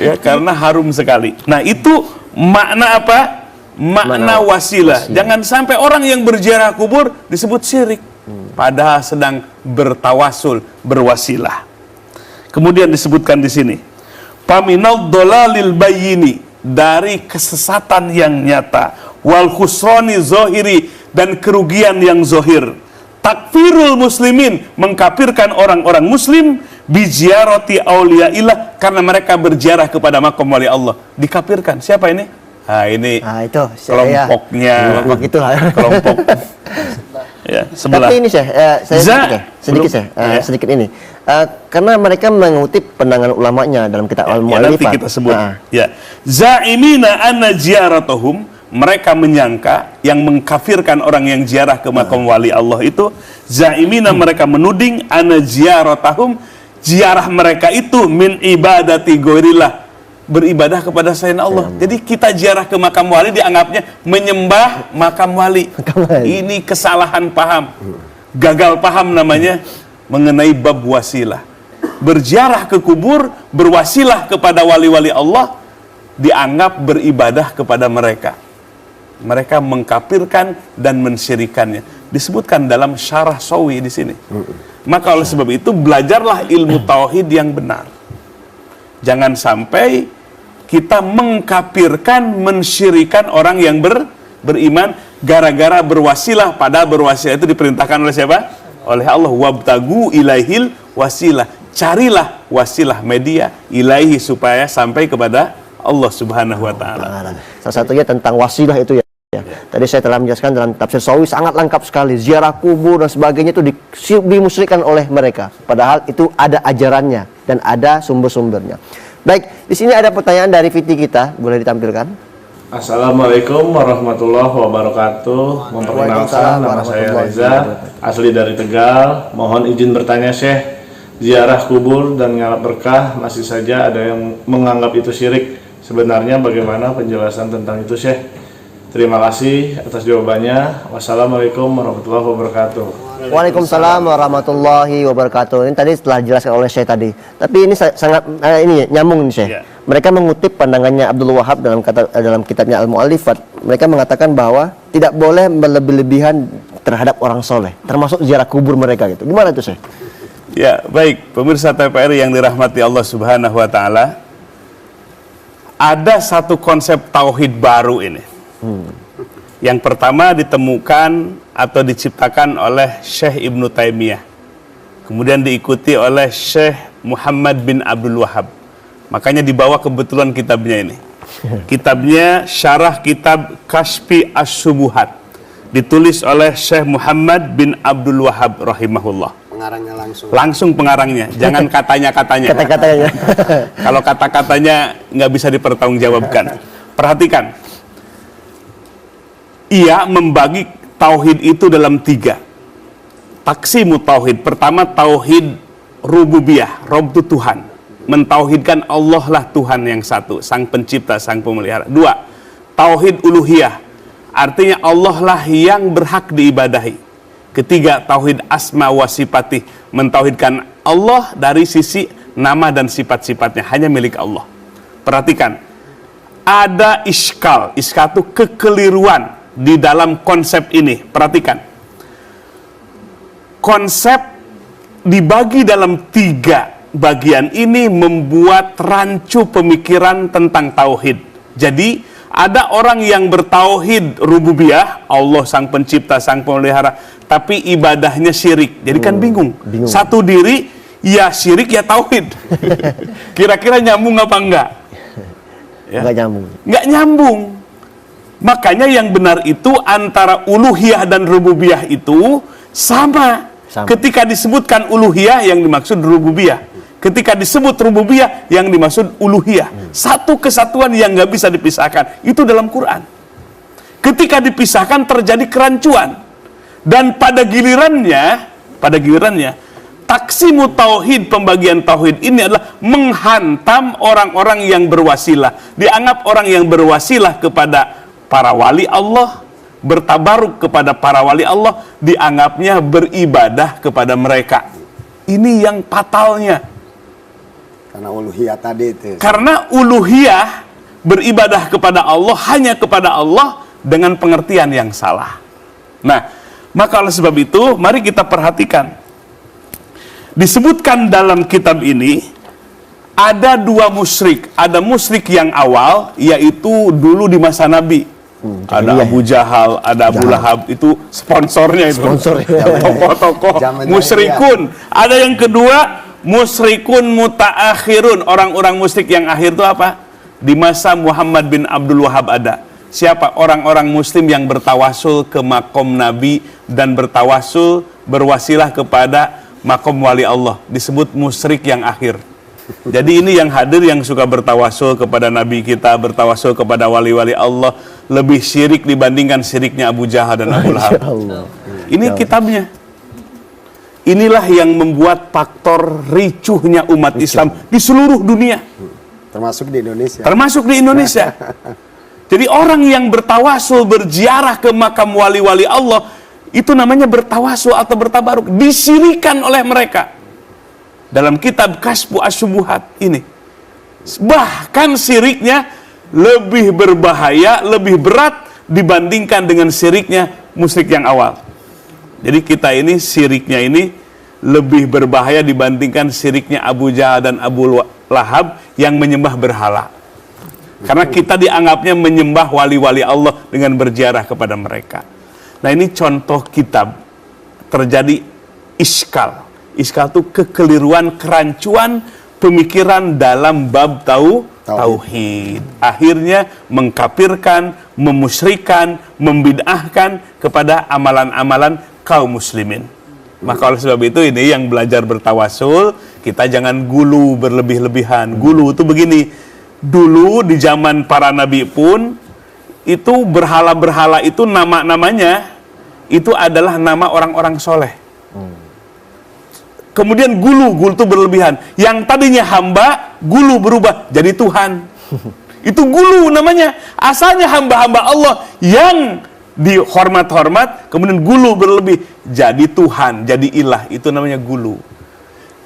Ya, karena harum sekali. Nah, itu makna apa? Makna wasilah. Jangan sampai orang yang berziarah kubur disebut syirik, padahal sedang bertawasul, berwasilah. Kemudian disebutkan di sini, paminal dolalil bayini, dari kesesatan yang nyata, wal khusroni zohiri, dan kerugian yang zohir. Takfirul muslimin, mengkafirkan orang-orang muslim, biziarati auliyaillah, karena mereka berziarah kepada makam wali Allah. Dikafirkan. Siapa ini? Nah, ini itu kelompoknya. Kelompok itulah. Kelompok. Ya, sebelah. Tapi ini saya sedikit ini. Karena mereka mengutip pandangan ulamanya dalam kitab Al-Mu'allifat. Nanti kita sebut. Ya. Za'imina anna ziaratuhum, mereka menyangka, yang mengkafirkan orang yang ziarah ke makam wali Allah itu, za'imina, mereka menuding, anna ziaratahum, ziarah mereka itu min ibadati ghairillah, beribadah kepada selain Allah. Jadi kita ziarah ke makam wali dianggapnya menyembah makam wali. Ini kesalahan paham, gagal paham namanya mengenai bab wasilah. Berziarah ke kubur, berwasilah kepada wali-wali Allah, dianggap beribadah kepada mereka. Mereka mengkafirkan dan mensyirikannya. Disebutkan dalam syarah Sawi di sini. Maka oleh sebab itu belajarlah ilmu tauhid yang benar. Jangan sampai kita mengkafirkan, mensyirikan orang yang beriman gara-gara berwasilah, padahal berwasilah itu diperintahkan oleh siapa? Oleh Allah. Wabtagu ilaihil wasilah. Carilah wasilah, media ilaihi, supaya sampai kepada Allah Subhanahu wa taala. Salah satunya tentang wasilah itu ya. Tadi saya telah menjelaskan dalam tafsir Sawi sangat lengkap sekali. Ziarah kubur dan sebagainya itu dimusyrikan oleh mereka. Padahal itu ada ajarannya dan ada sumber-sumbernya. Baik, di sini ada pertanyaan dari VT kita, boleh ditampilkan? Assalamualaikum warahmatullahi wabarakatuh. Memperkenalkan, nama saya Reza, asli dari Tegal. Mohon izin bertanya, Syekh. Ziarah kubur dan ngalap berkah masih saja ada yang menganggap itu syirik. Sebenarnya bagaimana penjelasan tentang itu, Syekh? Terima kasih atas jawabannya. Wassalamualaikum warahmatullahi wabarakatuh. Waalaikumsalam warahmatullahi wabarakatuh. Ini tadi setelah dijelaskan oleh Syekh tadi. Tapi ini sangat ini nyambung nih, Syekh. Mereka mengutip pandangannya Abdul Wahab dalam kitabnya Al-Mu'allifat. Mereka mengatakan bahwa tidak boleh berlebih-lebihan terhadap orang soleh, termasuk ziarah kubur mereka gitu. Gimana itu, Syekh? Ya, baik, pemirsa TVRI yang dirahmati Allah Subhanahu wa taala. Ada satu konsep tauhid baru ini. Yang pertama ditemukan atau diciptakan oleh Syekh Ibnu Taimiyah. Kemudian diikuti oleh Syekh Muhammad bin Abdul Wahab. Makanya dibawa kebetulan kitabnya ini. Kitabnya Syarah Kitab Kashfi Asy-Syubuhat. Ditulis oleh Syekh Muhammad bin Abdul Wahab rahimahullah. Pengarangnya langsung. Langsung pengarangnya, jangan katanya-katanya. Kata-katanya. Kalau kata-katanya nggak bisa dipertanggungjawabkan. Perhatikan. Ia membagi tauhid itu dalam 3. Taksimu tauhid. Pertama tauhid rububiyah, Rob itu Tuhan. mentauhidkan Allah lah Tuhan yang satu, sang pencipta, sang pemelihara. 2, tauhid uluhiyah, artinya Allah lah yang berhak diibadahi. 3, tauhid asma wa sifatih, mentauhidkan Allah dari sisi nama dan sifat-sifatnya hanya milik Allah. Perhatikan, ada iskal itu kekeliruan di dalam konsep ini. Perhatikan, konsep dibagi dalam 3 bagian ini membuat rancu pemikiran tentang tauhid. Jadi ada orang yang bertauhid rububiyah, Allah sang pencipta, sang pemelihara, tapi ibadahnya syirik. Jadi kan bingung. Satu diri ya syirik ya tauhid. Kira-kira nyambung apa enggak? Ya. Nggak nyambung. Makanya yang benar itu antara uluhiyah dan rububiyah itu sama. Ketika disebutkan uluhiyah yang dimaksud rububiyah, ketika disebut rububiyah yang dimaksud uluhiyah. Satu kesatuan yang nggak bisa dipisahkan. Itu dalam Quran. Ketika dipisahkan terjadi kerancuan. Dan pada gilirannya taksimu tauhid, pembagian tauhid ini adalah menghantam orang-orang yang berwasilah. Dianggap orang yang berwasilah kepada para wali Allah, bertabaruk kepada para wali Allah, dianggapnya beribadah kepada mereka. Ini yang fatalnya. Karena uluhiyah tadi itu. Karena uluhiyah beribadah kepada Allah hanya kepada Allah dengan pengertian yang salah. Nah, maka oleh sebab itu mari kita perhatikan. Disebutkan dalam kitab ini ada 2 musyrik. Ada musyrik yang awal, yaitu dulu di masa Nabi. Ada Abu Jahal, ada Abu Lahab, itu sponsornya itu. Tokoh-tokoh musyrikun. Ada yang kedua, musyrikun mutaakhirun, orang-orang musyrik yang akhir itu apa? Di masa Muhammad bin Abdul Wahab ada. Siapa? Orang-orang muslim yang bertawasul ke makom Nabi dan bertawasul, berwasilah kepada makom wali Allah. Disebut musyrik yang akhir. Jadi ini yang hadir yang suka bertawasul kepada Nabi kita, bertawasul kepada wali-wali Allah, lebih syirik dibandingkan syiriknya Abu Jahal dan Abu Lahab. Ini kitabnya. Inilah yang membuat faktor ricuhnya umat Islam di seluruh dunia. Termasuk di Indonesia. Termasuk di Indonesia. Jadi orang yang bertawasul, berziarah ke makam wali-wali Allah, itu namanya bertawasul atau bertabaruk. Disirikan oleh mereka. Dalam kitab Kasfu Asyubuhat ini. Bahkan siriknya lebih berbahaya, lebih berat dibandingkan dengan siriknya musyrik yang awal. Jadi kita ini siriknya ini lebih berbahaya dibandingkan siriknya Abu Jahal dan Abu Lahab yang menyembah berhala. Karena kita dianggapnya menyembah wali-wali Allah dengan berziarah kepada mereka. Nah ini contoh kitab terjadi iskal. Iskal itu kekeliruan, kerancuan pemikiran dalam bab tauhid. Akhirnya mengkafirkan, memusyrikan, membid'ahkan kepada amalan-amalan kaum muslimin. Maka oleh sebab itu ini yang belajar bertawasul, kita jangan gulu berlebih-lebihan. Gulu itu begini, dulu di zaman para nabi pun itu berhala-berhala itu nama-namanya itu adalah nama orang-orang soleh. Kemudian gulu itu berlebihan. Yang tadinya hamba, gulu berubah jadi Tuhan. Itu gulu namanya. Asalnya hamba-hamba Allah yang dihormat-hormat, kemudian gulu berlebih jadi Tuhan, jadi ilah. Itu namanya gulu.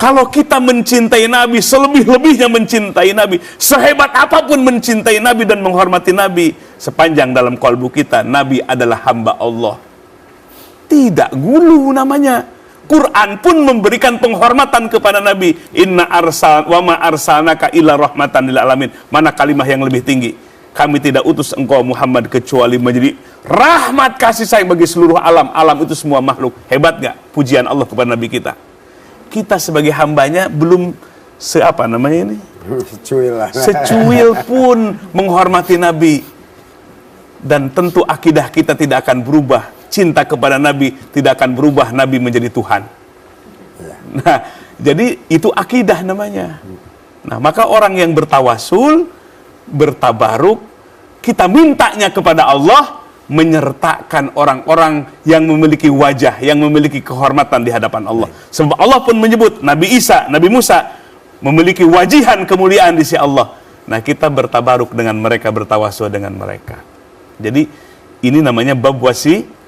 Kalau kita mencintai Nabi, selebih-lebihnya mencintai Nabi, sehebat apapun mencintai Nabi dan menghormati Nabi, sepanjang dalam kalbu kita Nabi adalah hamba Allah, tidak gulu namanya. Quran pun memberikan penghormatan kepada Nabi. Inna arsal wa ma arsalnaka illa rahmatan lil alamin. Mana kalimah yang lebih tinggi? Kami tidak utus engkau Muhammad kecuali menjadi rahmat kasih sayang bagi seluruh alam. Alam itu semua makhluk. Hebat gak pujian Allah kepada Nabi kita? Kita sebagai hambanya belum secuil pun menghormati Nabi. Dan tentu akidah kita tidak akan berubah. Cinta kepada Nabi tidak akan berubah, Nabi menjadi Tuhan. Nah, jadi itu akidah namanya. Nah, maka orang yang bertawasul, bertabaruk, kita mintanya kepada Allah, menyertakan orang-orang yang memiliki wajah, yang memiliki kehormatan di hadapan Allah. Sebab Allah pun menyebut Nabi Isa, Nabi Musa, memiliki wajihan kemuliaan di sisi Allah. Nah, kita bertabaruk dengan mereka, bertawasul dengan mereka. Jadi ini namanya bab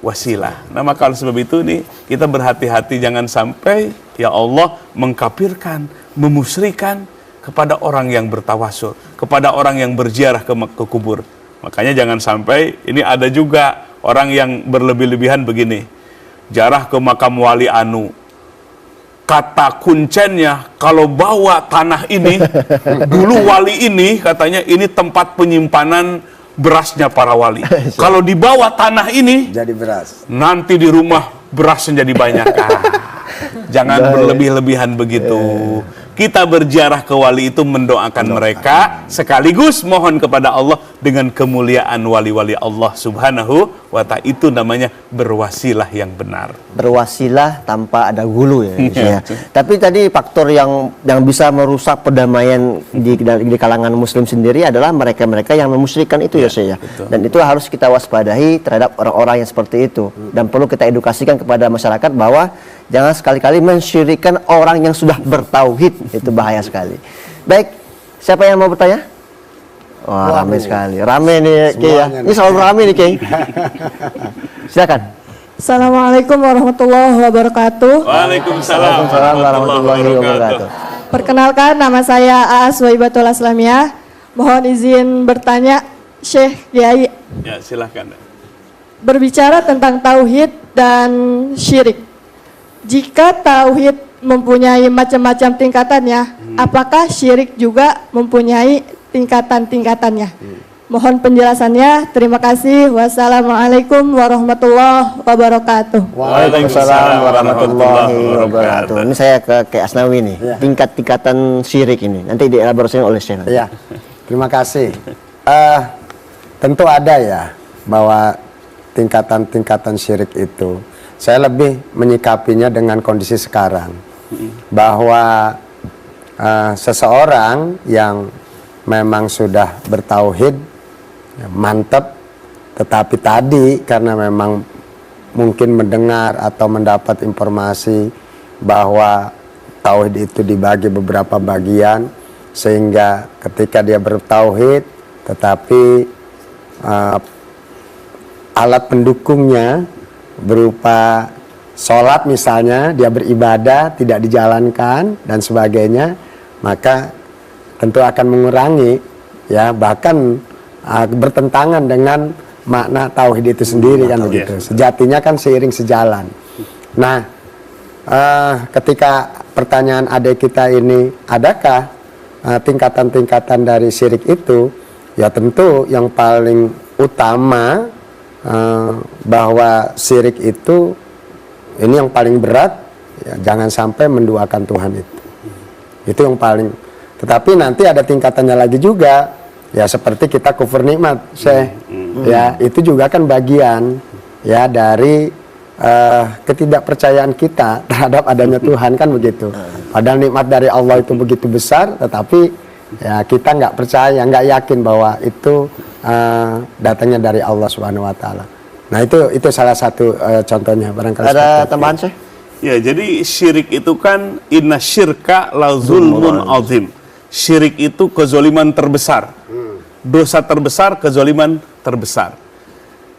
wasilah. Nah, maka oleh sebab itu nih kita berhati-hati jangan sampai ya Allah mengkafirkan, memusyrikan kepada orang yang bertawasul, kepada orang yang berziarah ke kubur. Makanya jangan sampai ini ada juga orang yang berlebih-lebihan begini. Ziarah ke makam wali anu. Kata kuncennya kalau bawa tanah ini, dulu wali ini katanya ini tempat penyimpanan berasnya para wali. Kalau dibawa tanah ini Jadi beras. nanti di rumah berasnya jadi banyak. Jangan berlebih-lebihan begitu. Kita berziarah ke wali itu mendoakan mereka, sekaligus mohon kepada Allah dengan kemuliaan wali-wali Allah subhanahu wa ta'ala. Itu namanya berwasilah yang benar. Berwasilah tanpa ada gulu ya. Tapi tadi faktor yang bisa merusak perdamaian di kalangan muslim sendiri adalah mereka-mereka yang memusyrikan itu ya saya. Dan itu harus kita waspadai terhadap orang-orang yang seperti itu. Dan perlu kita edukasikan kepada masyarakat bahwa jangan sekali-kali mensyirikkan orang yang sudah bertauhid. Itu bahaya sekali. Baik, siapa yang mau bertanya? Wah, ramai sekali. Ramai nih, Ki ya. Ini selalu ramai nih, Ki. Silakan. Assalamualaikum warahmatullahi wabarakatuh. Waalaikumsalam warahmatullahi wabarakatuh. Perkenalkan, nama saya Aas Waibatul Aslamiyah. Mohon izin bertanya, Syekh Kiai. Ya, silakan. Berbicara tentang tauhid dan syirik. Jika tauhid mempunyai macam-macam tingkatannya, apakah syirik juga mempunyai tingkatan-tingkatannya? Mohon penjelasannya. Terima kasih. Wassalamualaikum warahmatullahi wabarakatuh. Waalaikumsalam warahmatullahi wabarakatuh. Ini saya ke Asnawi nih. Tingkat-tingkatan syirik ini nanti dielaborasi oleh Syekh. Ya, terima kasih. Tentu ada ya bahwa tingkatan-tingkatan syirik itu. Saya lebih menyikapinya dengan kondisi sekarang, bahwa seseorang yang memang sudah bertauhid ya, mantap, tetapi tadi karena memang mungkin mendengar atau mendapat informasi bahwa tauhid itu dibagi beberapa bagian, sehingga ketika dia bertauhid tetapi alat pendukungnya berupa sholat misalnya, dia beribadah tidak dijalankan dan sebagainya, maka tentu akan mengurangi ya, bahkan bertentangan dengan makna tauhid itu sendiri kan begitu. Sejatinya kan seiring sejalan. Nah, ketika pertanyaan adik kita ini, adakah tingkatan-tingkatan dari syirik itu? Ya tentu yang paling utama bahwa syirik itu ini yang paling berat ya, jangan sampai menduakan Tuhan itu yang paling. Tetapi nanti ada tingkatannya lagi juga ya, seperti kita kufur nikmat ya, itu juga kan bagian ya dari ketidakpercayaan kita terhadap adanya Tuhan kan begitu. Padahal nikmat dari Allah itu begitu besar, tetapi ya kita nggak percaya, nggak yakin bahwa itu datangnya dari Allah Subhanahu Wa Taala. Nah itu salah satu contohnya barangkali. Ada tambahan sih? Ya, jadi syirik itu kan inna syirka la zulmun azim. Syirik itu kezoliman terbesar. Dosa terbesar, kezoliman terbesar.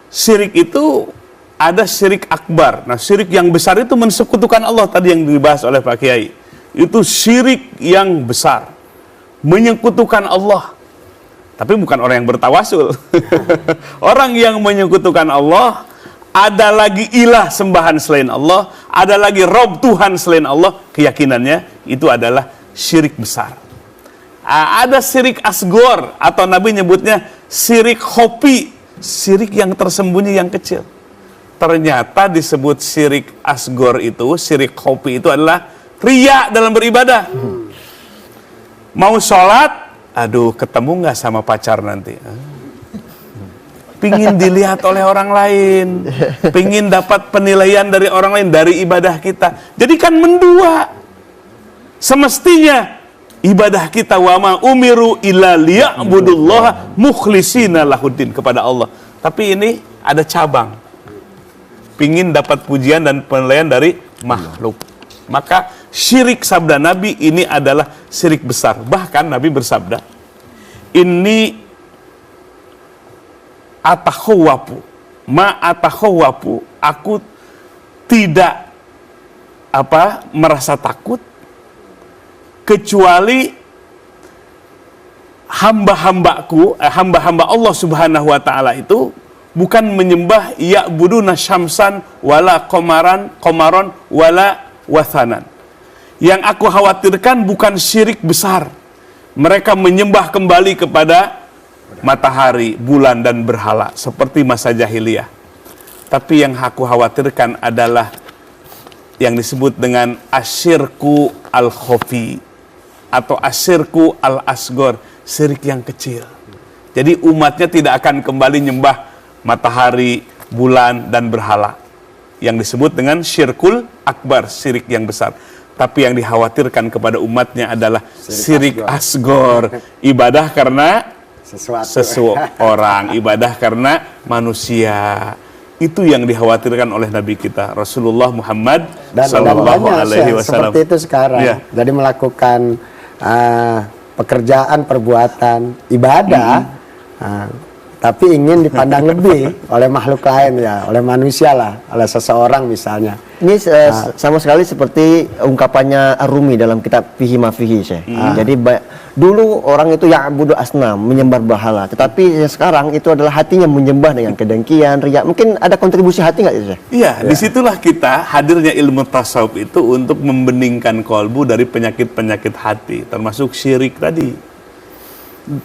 Syirik itu ada syirik akbar. Nah, syirik yang besar itu mensekutukan Allah tadi yang dibahas oleh Pak Kiai. Itu syirik yang besar. Menyekutukan Allah. Tapi bukan orang yang bertawasul. Orang yang menyekutukan Allah, ada lagi ilah sembahan selain Allah, ada lagi Rob Tuhan selain Allah, keyakinannya itu adalah syirik besar. Ada syirik asgor, atau Nabi nyebutnya syirik khofi, syirik yang tersembunyi yang kecil. Ternyata disebut syirik asgor itu, syirik khofi itu adalah riya dalam beribadah. Mau sholat, aduh ketemu nggak sama pacar nanti, pingin dilihat oleh orang lain, pingin dapat penilaian dari orang lain dari ibadah kita, jadi kan mendua. Semestinya ibadah kita wama umiru illa liya'budullaha mukhlishina lahuddin, kepada Allah. Tapi ini ada cabang, pingin dapat pujian dan penilaian dari makhluk. Maka syirik sabda Nabi ini adalah syirik besar. Bahkan Nabi bersabda, ini atakhawafu, ma atakhawafu, aku tidak merasa takut kecuali hamba-hamba Allah Subhanahu wa taala itu bukan menyembah ya'buduna syamsan wala qamaron wala wathanan. Yang aku khawatirkan bukan syirik besar. Mereka menyembah kembali kepada matahari, bulan dan berhala seperti masa jahiliyah. Tapi yang aku khawatirkan adalah yang disebut dengan asyirku al-khafi atau asyirku al-asgor, syirik yang kecil. Jadi umatnya tidak akan kembali nyembah matahari, bulan dan berhala. Yang disebut dengan syirkul akbar, syirik yang besar. Tapi yang dikhawatirkan kepada umatnya adalah syirik asgor, ibadah karena seseorang, ibadah karena manusia. Itu yang dikhawatirkan oleh Nabi kita Rasulullah Muhammad sallallahu alaihi wasallam. Seperti itu sekarang. Ya. Jadi melakukan pekerjaan, perbuatan, ibadah, tapi ingin dipandang lebih oleh makhluk lain ya, oleh manusia lah, oleh seseorang misalnya. Ini sama sekali seperti ungkapannya Ar-Rumi dalam kitab Fihi Ma Fihi, Syekh. Jadi dulu orang itu ya'budu asnam, menyembah berhala, tetapi sekarang itu adalah hatinya menyembah dengan kedengkian, riya. Mungkin ada kontribusi hati nggak, Syekh? Iya, disitulah kita hadirnya ilmu tasawuf itu untuk membeningkan kolbu dari penyakit-penyakit hati, termasuk syirik tadi.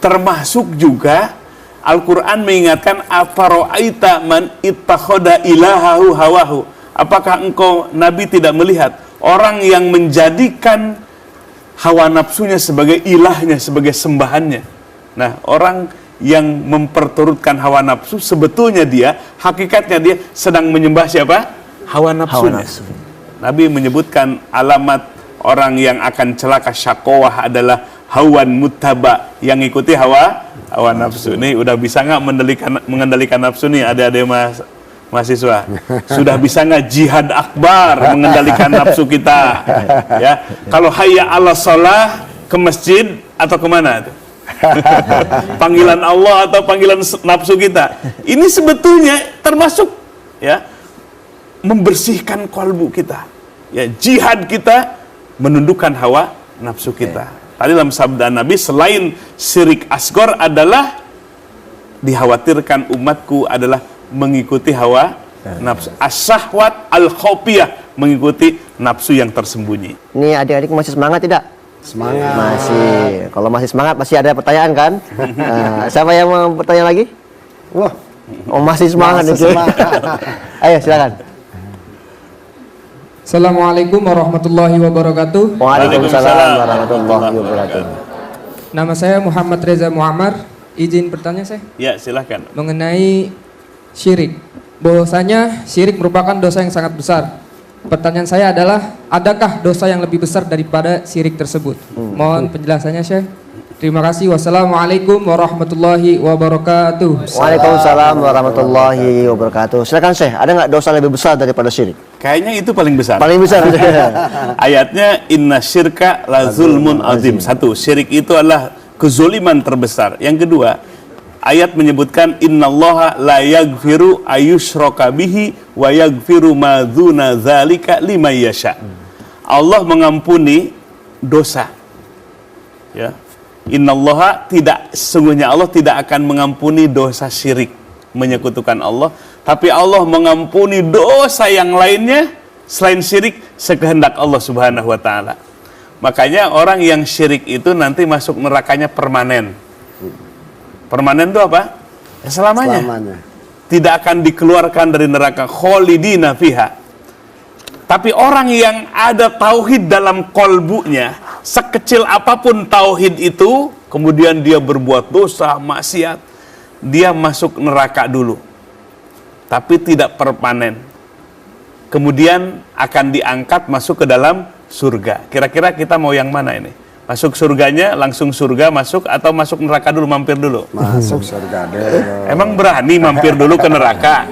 Termasuk juga Al-Quran mengingatkan afaro'aita man ittakhoda ilahahu hawahu. Apakah engkau Nabi tidak melihat orang yang menjadikan hawa nafsunya sebagai ilahnya, sebagai sembahannya? Nah, orang yang memperturutkan hawa nafsu sebetulnya hakikatnya dia sedang menyembah siapa? Hawa nafsunya. Nabi menyebutkan alamat orang yang akan celaka syakowah adalah hawan muttaba, yang ikuti hawa nafsu. Ini udah bisa nggak mengendalikan nafsu nih adik-adik mahasiswa? Sudah bisa nggak jihad akbar mengendalikan nafsu kita? Ya, kalau hayya ala shalah ke masjid atau kemana tuh? Panggilan Allah atau panggilan nafsu kita? Ini sebetulnya termasuk ya membersihkan kalbu kita. Ya, jihad kita menundukkan hawa nafsu kita. Tadi dalam sabda Nabi, selain syirik asgor adalah dikhawatirkan umatku adalah mengikuti hawa nafsu. As-syahwat al-khafiyah, mengikuti nafsu yang tersembunyi. Ini adik-adik masih semangat tidak? Semangat. Masih. Kalau masih semangat, masih ada pertanyaan kan? Siapa yang mau bertanya lagi? Wah, Oh, masih semangat nih. Ayo, silakan. Assalamualaikum warahmatullahi wabarakatuh. Waalaikumsalam warahmatullahi wabarakatuh. Nama saya Muhammad Reza Muammar. Izin bertanya saya Ya, silakan. mengenai syirik. Bahwasanya syirik merupakan dosa yang sangat besar. Pertanyaan saya adalah, adakah dosa yang lebih besar daripada syirik tersebut? Mohon penjelasannya, Syekh. Terima kasih. Wassalamualaikum warahmatullahi wabarakatuh. Waalaikumsalam warahmatullahi wabarakatuh. Silakan, Syekh. Ada nggak dosa lebih besar daripada syirik? Kayaknya itu paling besar. Paling besar. Ayatnya inna syirka la zulmun azim. Satu, syirik itu adalah kezoliman terbesar. Yang kedua, ayat menyebutkan innallaha la yaghfiru ayyushraka bihi wa yaghfiru ma dzuna dzalika liman yasha. Allah mengampuni dosa. Ya. Innallaha sesungguhnya Allah tidak akan mengampuni dosa syirik, menyekutukan Allah, tapi Allah mengampuni dosa yang lainnya selain syirik sekehendak Allah Subhanahu wa taala. Makanya orang yang syirik itu nanti masuk nerakanya permanen. Permanen itu apa? Ya, selamanya. Tidak akan dikeluarkan dari neraka, kholidina fiha. Tapi orang yang ada tauhid dalam kolbunya, sekecil apapun tauhid itu, kemudian dia berbuat dosa, maksiat, dia masuk neraka dulu. Tapi tidak permanen. Kemudian akan diangkat masuk ke dalam surga. Kira-kira kita mau yang mana ini? Masuk surganya, langsung surga masuk, atau masuk neraka dulu, mampir dulu? Masuk surga dulu. Emang berani mampir dulu ke neraka?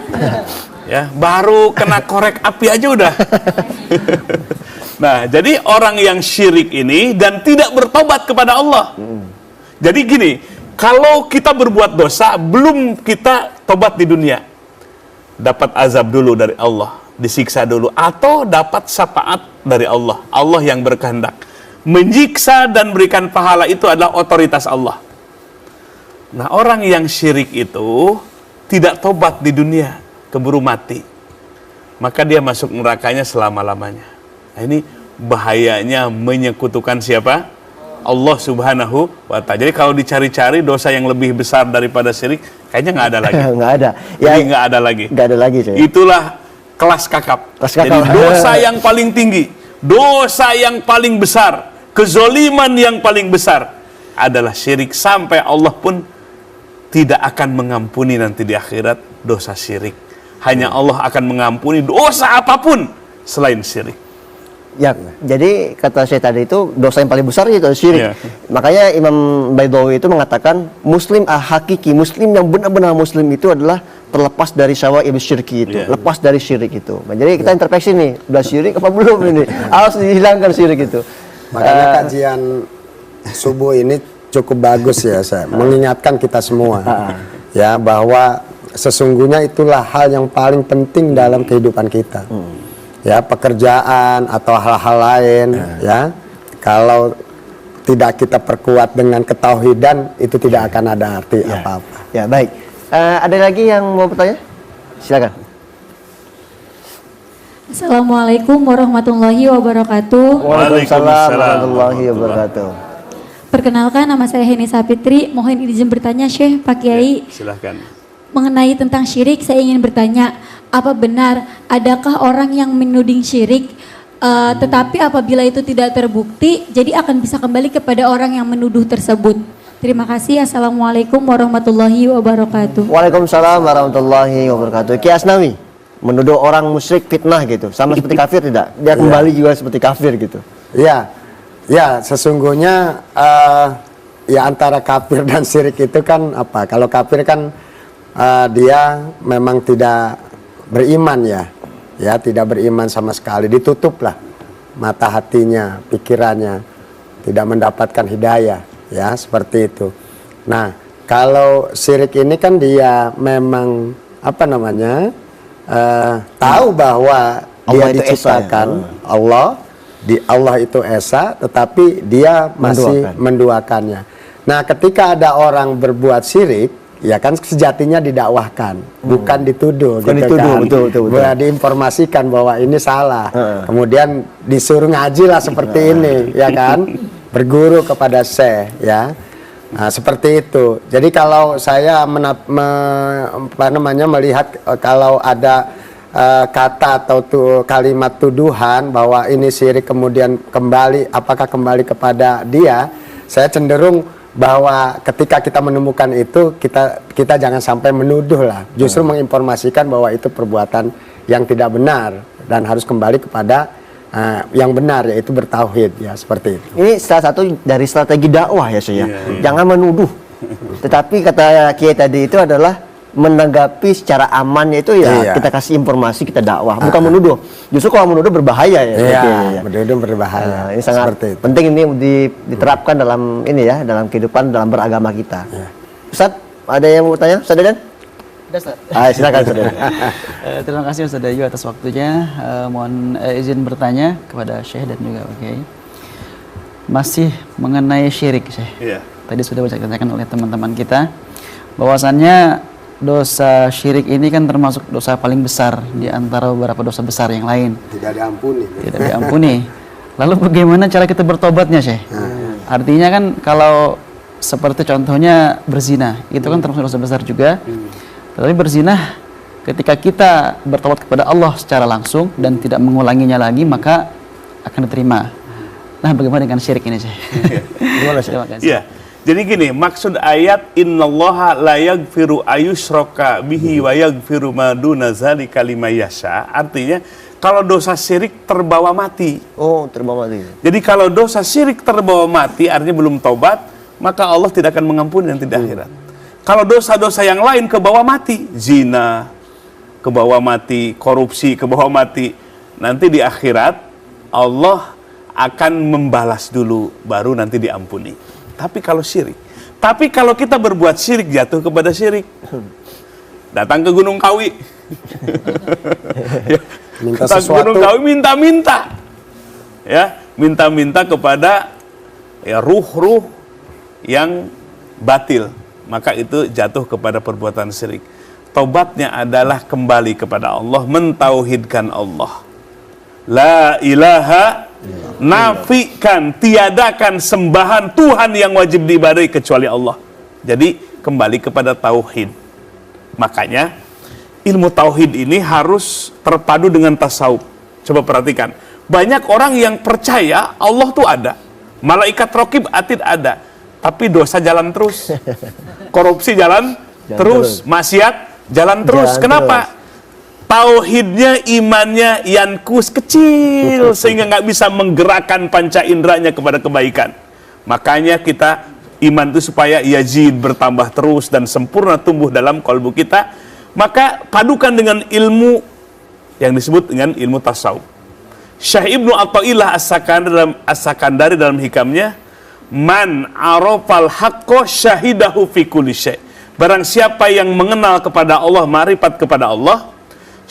Ya, baru kena korek api aja udah. Nah, jadi orang yang syirik ini dan tidak bertobat kepada Allah. Jadi gini, kalau kita berbuat dosa, belum kita tobat di dunia, dapat azab dulu dari Allah, disiksa dulu, atau dapat syafaat dari Allah. Allah yang berkehendak. Menyiksa dan berikan pahala itu adalah otoritas Allah. Nah, orang yang syirik itu tidak tobat di dunia, keburu mati, maka dia masuk nerakanya selama-lamanya. Nah, ini bahayanya menyekutukan siapa? Allah Subhanahu wa Ta'ala. Jadi kalau dicari-cari dosa yang lebih besar daripada syirik, kayaknya nggak ada lagi. Nggak ada. Jadi nggak ada lagi. Nggak ada lagi, saya. Itulah kelas kakap. Kelas kakap. Jadi dosa yang paling tinggi, dosa yang paling besar, kezoliman yang paling besar adalah syirik, sampai Allah pun tidak akan mengampuni nanti di akhirat dosa syirik. Hanya Allah akan mengampuni dosa apapun selain syirik. Ya, jadi kata saya tadi itu dosa yang paling besar itu syirik. Iya. Makanya Imam Baidawi itu mengatakan Muslim hakiki, Muslim yang benar-benar Muslim itu adalah terlepas dari syawaib syirki itu, Iya. lepas dari syirik itu. Nah, jadi kita introspeksi nih, udah syirik apa belum ini? Harus dihilangkan syirik itu. Makanya kajian subuh ini cukup bagus ya, saya mengingatkan kita semua ya bahwa sesungguhnya itulah hal yang paling penting dalam kehidupan kita. Ya, pekerjaan atau hal-hal lain ya. Kalau tidak kita perkuat dengan ketauhidan, itu tidak akan ada arti apa-apa. Ya, baik. Ada lagi yang mau bertanya? Silakan. Assalamualaikum warahmatullahi wabarakatuh. Waalaikumsalam warahmatullahi wabarakatuh. Perkenalkan, nama saya Heni Sapitri. Mohon izin bertanya Syekh, Pak Kiai. Silahkan. Mengenai tentang syirik, saya ingin bertanya, apa benar adakah orang yang menuding syirik, tetapi apabila itu tidak terbukti, jadi akan bisa kembali kepada orang yang menuduh tersebut? Terima kasih. Assalamualaikum warahmatullahi wabarakatuh. Waalaikumsalam warahmatullahi wabarakatuh. Ki Asnawi menuduh orang musyrik fitnah gitu, sama seperti kafir tidak? Dia kembali juga seperti kafir gitu. Ya, ya sesungguhnya ya antara kafir dan syirik itu kan apa? Kalau kafir kan dia memang tidak beriman ya tidak beriman sama sekali, ditutuplah mata hatinya, pikirannya, tidak mendapatkan hidayah, ya seperti itu. Nah, kalau syirik ini kan dia memang apa namanya tahu bahwa dia Allah itu diciptakan esa, ya. Allah itu esa, tetapi dia masih menduakannya. Nah, ketika ada orang berbuat syirik, ya kan sejatinya didakwahkan, bukan dituduh, Bukan gitu dituduh, kan. betul. Diinformasikan bahwa ini salah. Kemudian disuruh ngaji lah seperti ini, ya kan? Berguru kepada syekh, ya. Nah, seperti itu. Jadi kalau saya melihat kalau ada kata atau kalimat tuduhan bahwa ini syirik kemudian kembali, apakah kembali kepada dia? Saya cenderung bahwa ketika kita menemukan itu, kita jangan sampai menuduh lah, justru menginformasikan bahwa itu perbuatan yang tidak benar dan harus kembali kepada yang benar, yaitu bertauhid, ya seperti itu. Ini salah satu dari strategi dakwah ya saya. Jangan menuduh. Tetapi kata Kiai tadi itu adalah menanggapi secara aman, yaitu ya kita kasih informasi, kita dakwah, bukan menuduh. Justru kalau menuduh berbahaya ya. Menuduh berbahaya. Ini sangat penting, ini diterapkan dalam ini ya, dalam kehidupan, dalam beragama kita. Ustaz, ada yang mau tanya? Ustaz Dedan? Silakan Ustaz Dedan. Terima kasih Ustaz Dayu atas waktunya. Mohon izin bertanya kepada Syekh dan juga Pak Kiai. Masih mengenai syirik, Syekh. Tadi sudah banyak ditanyakan oleh teman-teman kita, bahwasannya dosa syirik ini kan termasuk dosa paling besar di antara beberapa dosa besar yang lain. Tidak diampuni. Tidak diampuni. Lalu bagaimana cara kita bertobatnya, Syekh? Artinya kan kalau seperti contohnya berzina, itu kan termasuk dosa besar juga. Tapi berzina, ketika kita bertobat kepada Allah secara langsung dan tidak mengulanginya lagi, maka akan diterima. Nah, bagaimana dengan syirik ini, Syekh? Terima kasih. Iya. Jadi gini, maksud ayat innallaha la yaghfiru ayyushraka bihi wa yaghfiru ma duna dzalika liman yasha, artinya kalau dosa syirik terbawa mati. Oh, terbawa mati. Jadi kalau dosa syirik terbawa mati, artinya belum taubat, maka Allah tidak akan mengampuni nanti di akhirat. Kalau dosa-dosa yang lain ke bawah mati, zina ke bawah mati, korupsi ke bawah mati, nanti di akhirat Allah akan membalas dulu, baru nanti diampuni. Tapi kalau syirik, tapi kalau kita berbuat syirik, jatuh kepada syirik. Datang ke Gunung Kawi, Minta datang ke sesuatu. Gunung Kawi, minta-minta, ya, minta-minta kepada ya ruh-ruh yang batil, maka itu jatuh kepada perbuatan syirik. Tobatnya adalah kembali kepada Allah, mentauhidkan Allah. La ilaha, nafikan, tiadakan sembahan Tuhan yang wajib diibadahi kecuali Allah. Jadi kembali kepada tauhid. Makanya ilmu tauhid ini harus terpadu dengan tasawuf. Coba perhatikan, banyak orang yang percaya Allah tuh ada, malaikat raqib atid ada, tapi dosa jalan terus, korupsi jalan terus, maksiat jalan terus. Kenapa? Tauhidnya, imannya yankus, kecil, sehingga nggak bisa menggerakkan panca inderanya kepada kebaikan. Makanya kita iman itu supaya yazid, bertambah terus dan sempurna tumbuh dalam kalbu kita. Maka padukan dengan ilmu yang disebut dengan ilmu tasawuf. Syekh Ibnu Athaillah As-Sakandari dalam hikamnya, man arafal haqqo syahidahu fi kulli syai'. Barang siapa yang mengenal kepada Allah, ma'rifat kepada Allah,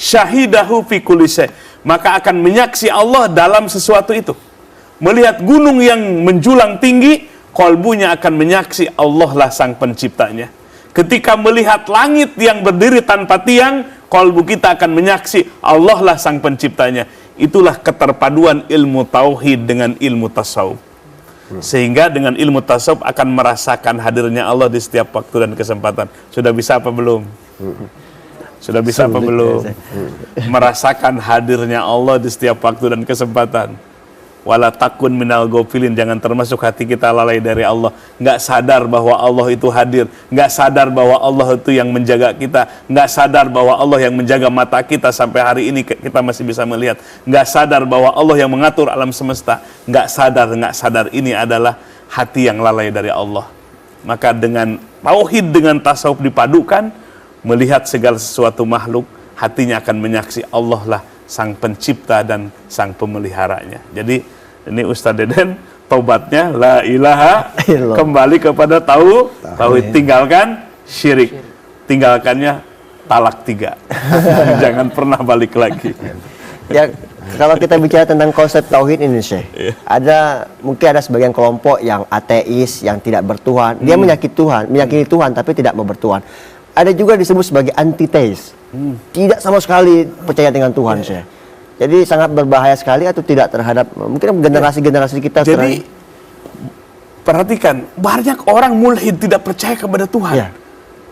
syahidahu fi kulli syai', maka akan menyaksi Allah dalam sesuatu itu. Melihat gunung yang menjulang tinggi, kalbunya akan menyaksi Allah lah sang penciptanya. Ketika melihat langit yang berdiri tanpa tiang, kalbu kita akan menyaksi Allah lah sang penciptanya. Itulah keterpaduan ilmu tauhid dengan ilmu tasawuf. Sehingga dengan ilmu tasawuf akan merasakan hadirnya Allah di setiap waktu dan kesempatan. Sudah bisa apa belum? Sudah bisa apa belum? Merasakan hadirnya Allah di setiap waktu dan kesempatan. Wala takun minal ghafilin, jangan termasuk hati kita lalai dari Allah, nggak sadar bahwa Allah itu hadir, nggak sadar bahwa Allah itu yang menjaga kita, nggak sadar bahwa Allah yang menjaga mata kita sampai hari ini kita masih bisa melihat, nggak sadar bahwa Allah yang mengatur alam semesta, nggak sadar ini adalah hati yang lalai dari Allah. Maka dengan tauhid, dengan tasawuf dipadukan, melihat segala sesuatu makhluk, hatinya akan menyaksi Allah lah sang pencipta dan sang pemeliharanya. Jadi ini Ustaz Deden, taubatnya la ilaha, kembali kepada tauhid, tinggalkan syirik, tinggalkannya talak 3. Jangan pernah balik lagi. Ya, kalau kita bicara tentang konsep tauhid ini, Syekh, mungkin ada sebagian kelompok yang ateis, yang tidak bertuhan. Dia meyakini Tuhan tapi tidak mau bertuhan. Ada juga disebut sebagai antiteis. Tidak sama sekali percaya dengan Tuhan, Syekh. Jadi sangat berbahaya sekali atau tidak terhadap mungkin generasi-generasi kita. Jadi perhatikan, banyak orang mulhid tidak percaya kepada Tuhan. Ya.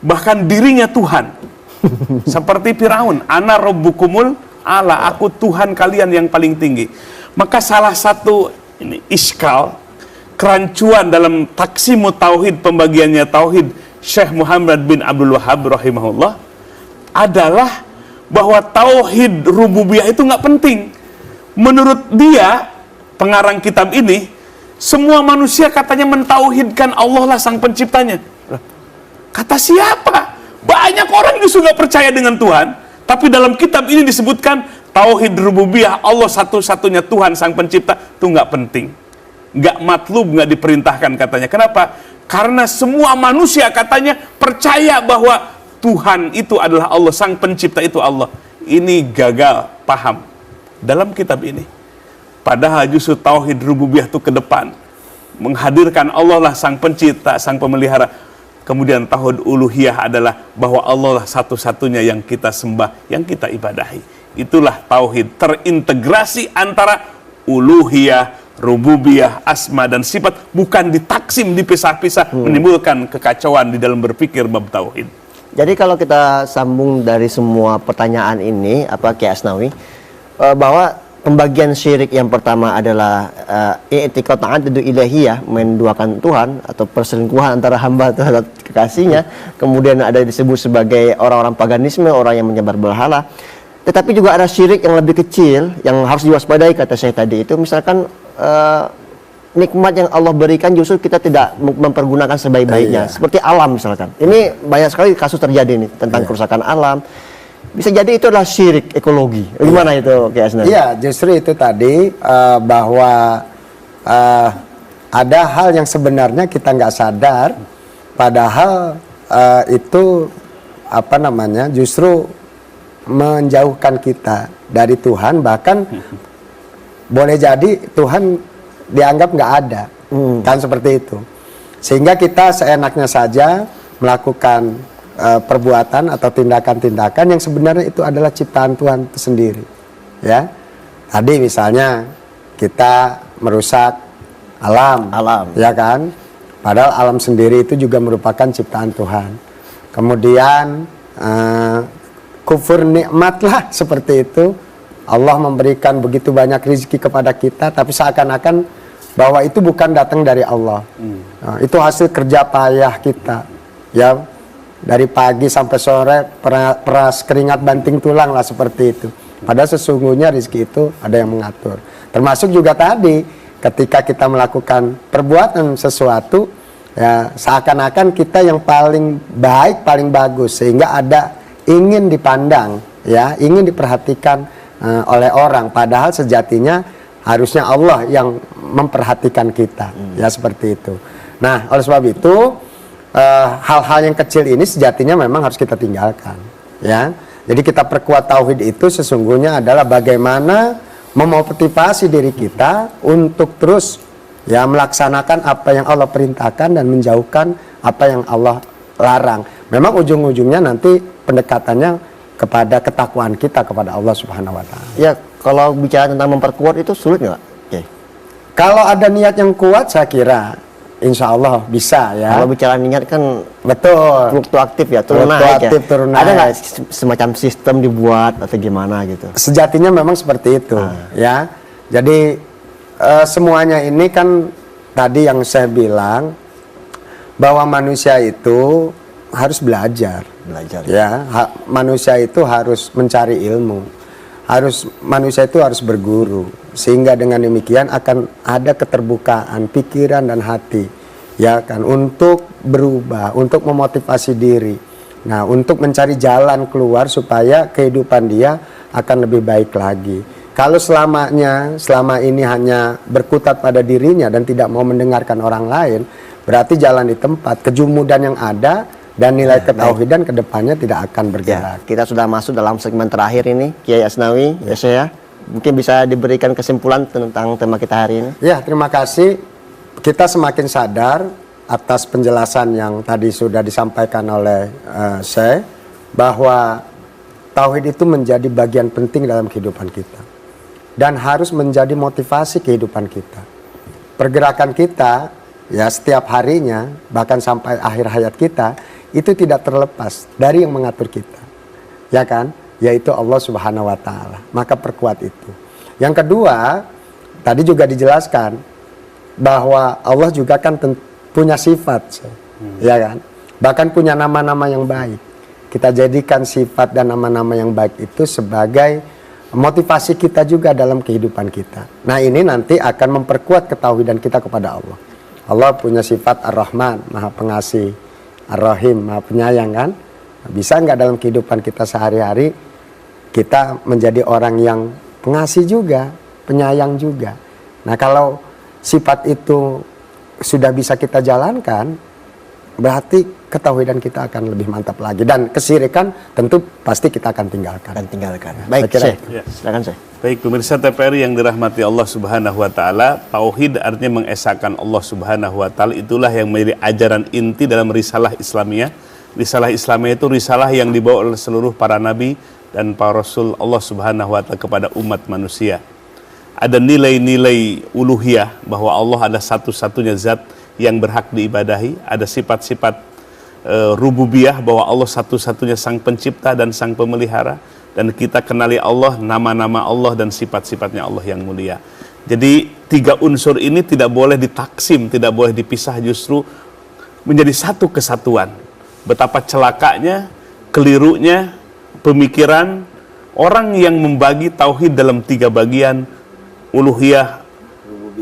Bahkan dirinya Tuhan. Seperti Firaun, ana rabbukumul ala, aku Tuhan kalian yang paling tinggi. Maka salah satu iskal, kerancuan dalam taksimu tauhid, pembagiannya tauhid Syekh Muhammad bin Abdul Wahhab rahimahullah adalah bahwa tauhid rububiyah itu nggak penting. Menurut dia, pengarang kitab ini, semua manusia katanya mentauhidkan Allah lah sang penciptanya. Kata siapa? Banyak orang justru nggak percaya dengan Tuhan, tapi dalam kitab ini disebutkan tauhid rububiyah, Allah satu-satunya Tuhan sang pencipta, itu nggak penting, nggak matlub, nggak diperintahkan katanya. Kenapa? Karena semua manusia katanya percaya bahwa Tuhan itu adalah Allah, sang pencipta itu Allah. Ini gagal paham dalam kitab ini. Padahal justru tauhid rububiyah itu ke depan, menghadirkan Allah lah sang pencipta, sang pemelihara. Kemudian tauhid uluhiyah adalah bahwa Allah lah satu-satunya yang kita sembah, yang kita ibadahi. Itulah tauhid, terintegrasi antara uluhiyah, rububiyah, asma dan sifat, bukan ditaksim, dipisah-pisah, menimbulkan kekacauan di dalam berpikir bab tauhid. Jadi kalau kita sambung dari semua pertanyaan ini, Kiai Asnawi, bahwa pembagian syirik yang pertama adalah i'tiqad ta'addud ilahiyah, menduakan Tuhan atau perselingkuhan antara hamba terhadap kekasihnya. Kemudian ada disebut sebagai orang-orang paganisme, orang yang menyembah berhala. Tetapi juga ada syirik yang lebih kecil yang harus diwaspadai, kata saya tadi itu. Misalkan nikmat yang Allah berikan justru kita tidak mempergunakan sebaik-baiknya, seperti alam misalkan. Ini banyak sekali kasus terjadi nih tentang kerusakan alam. bisa jadi itu adalah syirik ekologi. Gimana itu Kiai Asnawi? Iya, justru itu tadi bahwa ada hal yang sebenarnya kita nggak sadar, padahal itu apa namanya justru menjauhkan kita dari Tuhan, bahkan boleh jadi Tuhan dianggap nggak ada, kan seperti itu. Sehingga kita seenaknya saja melakukan perbuatan atau tindakan-tindakan yang sebenarnya itu adalah ciptaan Tuhan itu sendiri. Ya, tadi misalnya kita merusak alam, ya kan? Padahal alam sendiri itu juga merupakan ciptaan Tuhan. Kemudian kufur nikmat lah seperti itu. Allah memberikan begitu banyak rezeki kepada kita, tapi seakan-akan bahwa itu bukan datang dari Allah. Nah, itu hasil kerja payah kita, ya, dari pagi sampai sore peras keringat banting tulang lah seperti itu. Padahal sesungguhnya rezeki itu ada yang mengatur. Termasuk juga tadi ketika kita melakukan perbuatan sesuatu, ya seakan-akan kita yang paling baik, paling bagus, sehingga ada ingin dipandang, ya, ingin diperhatikan oleh orang, padahal sejatinya harusnya Allah yang memperhatikan kita, ya seperti itu. Nah, oleh sebab itu hal-hal yang kecil ini sejatinya memang harus kita tinggalkan, ya. Jadi kita perkuat tauhid itu sesungguhnya adalah bagaimana memotivasi diri kita untuk terus, ya, melaksanakan apa yang Allah perintahkan dan menjauhkan apa yang Allah larang. Memang ujung-ujungnya nanti pendekatannya kepada ketakwaan kita kepada Allah Subhanahu wa Ta'ala. Ya, kalau bicara tentang memperkuat itu sulit nggak? Okay. Kalau ada niat yang kuat, saya kira insya Allah bisa, ya. Kalau bicara niat kan betul, fluktuatif ya, turun naik ya. Turun Ada naik. nggak semacam sistem dibuat atau gimana gitu? Sejatinya memang seperti itu, ya. Jadi semuanya ini kan tadi yang saya bilang bahwa manusia itu harus belajar, ya. Manusia itu harus mencari ilmu, manusia itu harus berguru, sehingga dengan demikian akan ada keterbukaan pikiran dan hati, ya kan, untuk berubah, untuk memotivasi diri, nah, untuk mencari jalan keluar supaya kehidupan dia akan lebih baik lagi. Kalau selama ini hanya berkutat pada dirinya dan tidak mau mendengarkan orang lain, berarti jalan di tempat, kejumudan yang ada dan nilai ketauhidan kedepannya tidak akan bergerak. Ya, kita sudah masuk dalam segmen terakhir ini, Kiai Asnawi, ya saya. Mungkin bisa diberikan kesimpulan tentang tema kita hari ini. Ya, terima kasih. Kita semakin sadar atas penjelasan yang tadi sudah disampaikan oleh saya, bahwa tauhid itu menjadi bagian penting dalam kehidupan kita dan harus menjadi motivasi kehidupan kita. Pergerakan kita, ya, setiap harinya bahkan sampai akhir hayat kita itu tidak terlepas dari yang mengatur kita, ya kan, yaitu Allah Subhanahu wa Ta'ala. Maka perkuat itu. Yang kedua, tadi juga dijelaskan bahwa Allah juga kan punya sifat, ya kan, bahkan punya nama-nama yang baik. Kita jadikan sifat dan nama-nama yang baik itu sebagai motivasi kita juga dalam kehidupan kita. Nah, ini nanti akan memperkuat ketauhidan kita kepada Allah. Allah punya sifat Ar-Rahman, Maha Pengasih, Ar-Rahim, Maha Penyayang, kan? Bisa nggak dalam kehidupan kita sehari-hari kita menjadi orang yang pengasih juga, penyayang juga. Nah, kalau sifat itu sudah bisa kita jalankan, berarti ketauhidan kita akan lebih mantap lagi, dan kesyirikan tentu pasti kita akan tinggalkan. Baik, Syekh. Silakan, Syekh. Baik, pemirsa TVRI yang dirahmati Allah Subhanahu wa Ta'ala, tauhid artinya mengesahkan Allah Subhanahu wa Ta'ala. Itulah yang menjadi ajaran inti dalam risalah Islamiyah. Risalah Islamiyah itu risalah yang dibawa oleh seluruh para nabi dan para rasul Allah Subhanahu wa Ta'ala kepada umat manusia. Ada nilai-nilai uluhiyah, bahwa Allah adalah satu-satunya zat yang berhak diibadahi. Ada sifat-sifat rububiyah, bahwa Allah satu-satunya sang pencipta dan sang pemelihara. Dan kita kenali Allah, nama-nama Allah dan sifat-sifatnya Allah yang mulia. Jadi 3 unsur ini tidak boleh ditaksim, tidak boleh dipisah, justru menjadi satu kesatuan. Betapa celakanya, kelirunya pemikiran orang yang membagi tauhid dalam 3 bagian, uluhiyah,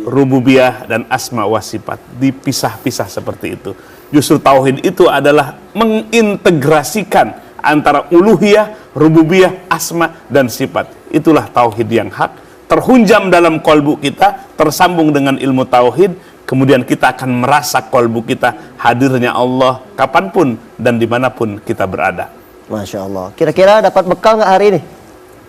rububiyah, dan asma wa sifat, dipisah-pisah seperti itu. Justru tauhid itu adalah mengintegrasikan antara uluhiyah, rububiyah, asma dan sifat. Itulah tauhid yang hak, terhunjam dalam kolbu kita, tersambung dengan ilmu tauhid. Kemudian kita akan merasa kolbu kita hadirnya Allah kapanpun dan dimanapun kita berada. Masya Allah. Kira-kira dapat bekal nggak hari ini?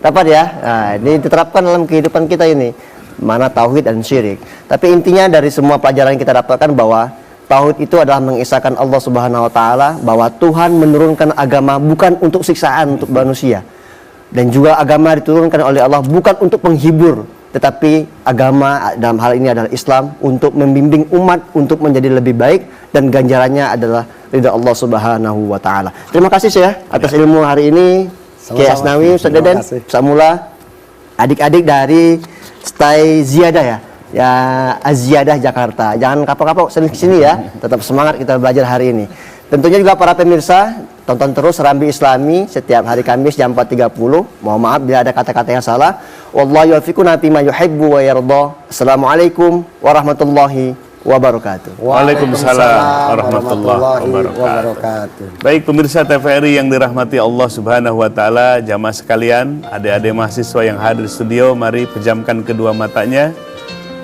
Dapat ya. Nah, ini diterapkan dalam kehidupan kita ini. Mana tauhid dan syirik. Tapi intinya dari semua pelajaran yang kita dapatkan bahwa tauhid itu adalah mengisahkan Allah Subhanahu Wa Taala, bahwa Tuhan menurunkan agama bukan untuk siksaan untuk manusia, dan juga agama diturunkan oleh Allah bukan untuk menghibur, tetapi agama dalam hal ini adalah Islam untuk membimbing umat untuk menjadi lebih baik, dan ganjarannya adalah ridha Allah Subhanahu Wa Taala. Terima kasih Syekh atas ilmu hari ini. Kiai Asnawi, Ustaz Deden, Ustaz Mula, adik-adik dari Stay Ziyadah ya Aziyadah Jakarta. Jangan kapok-kapok sini ya. Tetap semangat kita belajar hari ini. Tentunya juga para pemirsa, tonton terus Rambi Islami setiap hari Kamis jam 4.30. Mohon maaf bila ada kata-kata yang salah. Wallahu yuwaffiquna fima yuhibbu wa yarda. Assalamualaikum warahmatullahi wabarakatuh. Waalaikumsalam warahmatullahi wabarakatuh. Baik pemirsa TVRI yang dirahmati Allah Subhanahu Wa Taala, jamaah sekalian, adik-adik mahasiswa yang hadir di studio, mari pejamkan kedua matanya.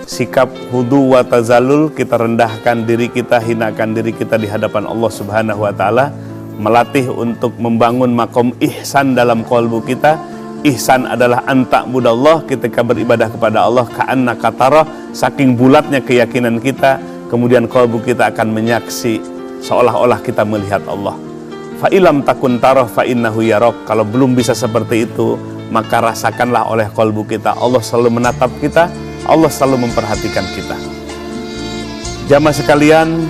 Sikap hudu wa tazalul, kita rendahkan diri kita, hinakan diri kita di hadapan Allah Subhanahu Wa Taala, melatih untuk membangun makom ihsan dalam kolbu kita. Ihsan adalah anta budallah, ketika beribadah kepada Allah ka'anna katara, saking bulatnya keyakinan kita, kemudian kolbu kita akan menyaksi seolah-olah kita melihat Allah. Fa'ilam takun tarah fa'innahu yarok. Kalau belum bisa seperti itu, maka rasakanlah oleh kolbu kita, Allah selalu menatap kita, Allah selalu memperhatikan kita. Jamaah sekalian,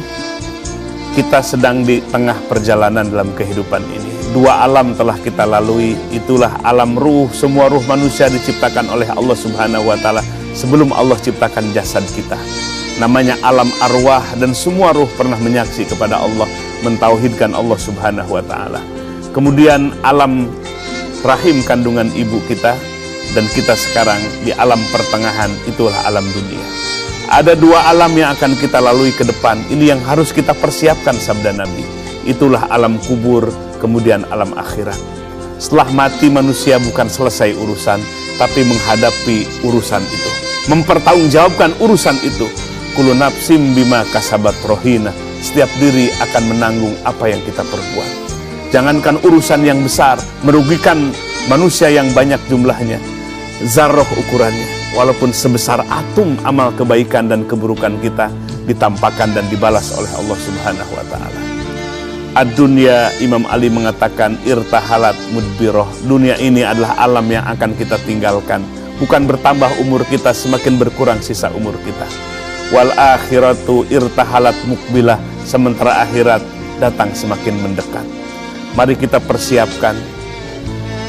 kita sedang di tengah perjalanan dalam kehidupan ini. Dua alam telah kita lalui, itulah alam ruh. Semua ruh manusia diciptakan oleh Allah Subhanahu Wa Taala sebelum Allah ciptakan jasad kita. Namanya alam arwah, dan semua ruh pernah menyaksi kepada Allah, mentauhidkan Allah Subhanahu Wa Taala. Kemudian alam rahim kandungan ibu kita, dan kita sekarang di alam pertengahan, itulah alam dunia. Ada dua alam yang akan kita lalui ke depan. Ini yang harus kita persiapkan, sabda Nabi. Itulah alam kubur, kemudian alam akhirat. Setelah mati manusia bukan selesai urusan, tapi menghadapi urusan itu, mempertanggungjawabkan urusan itu. Kullu nafsim bima kasabat rohina. Setiap diri akan menanggung apa yang kita perbuat. Jangankan urusan yang besar, merugikan manusia yang banyak jumlahnya, zarroh ukurannya, walaupun sebesar atom amal kebaikan dan keburukan kita ditampakkan dan dibalas oleh Allah Subhanahu Wa Taala. Ad-dunya, Imam Ali mengatakan, irtahalat mudbiroh. Dunia ini adalah alam yang akan kita tinggalkan. Bukan bertambah umur kita, semakin berkurang sisa umur kita. Wal akhiratu irtahalat mukbilah. Sementara akhirat datang semakin mendekat. Mari kita persiapkan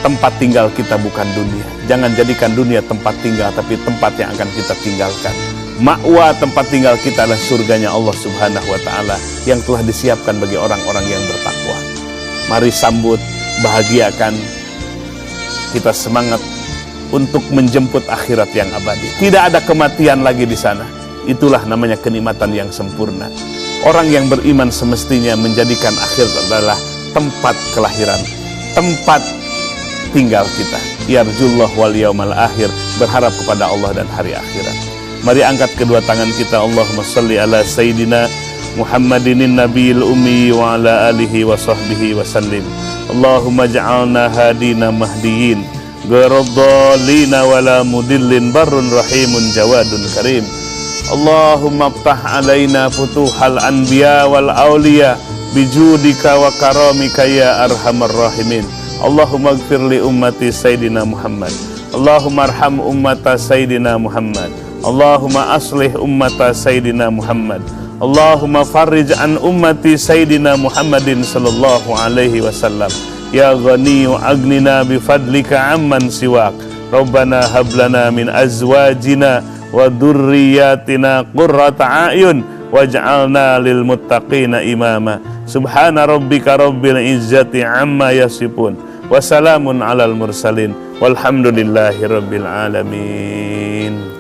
tempat tinggal kita bukan dunia. Jangan jadikan dunia tempat tinggal, tapi tempat yang akan kita tinggalkan. Ma'wa, tempat tinggal kita adalah surganya Allah Subhanahu Wa Taala yang telah disiapkan bagi orang-orang yang bertakwa. Mari sambut, bahagiakan, kita semangat untuk menjemput akhirat yang abadi. Tidak ada kematian lagi di sana. Itulah namanya kenikmatan yang sempurna. Orang yang beriman semestinya menjadikan akhirat adalah tempat kelahiran, tempat tinggal kita. Yarjullah wal yaumal akhir, berharap kepada Allah dan hari akhirat. Mari angkat kedua tangan kita. Allahumma salli ala Sayyidina Muhammadinin Nabiyil Ummi wa ala alihi wa sahbihi wa sallim. Allahumma ja'alna hadina mahdiyin gharadhalina wa la mudillin barrun rahimun jawadun karim. Allahumma aftah alaina futuhal anbiya wal awliya bijudika wa karamika ya arhamar rahimin. Allahumma gfir li ummati Sayyidina Muhammad. Allahumma arham ummata Sayyidina Muhammad. Allahumma aslih ummata Sayyidina Muhammad. Allahumma farrij an ummati Sayyidina Muhammadin sallallahu alaihi wasallam. Ya ghaniyu agnina bifadlika amman siwak. Rabbana hablana min azwajina wa dhurriyyatina qurrata a'yun waj'alna lil muttaqina imama. Subhana rabbika rabbil izzati amma yasifun. Wassalamun alal mursalin. Walhamdulillahi rabbil alamin.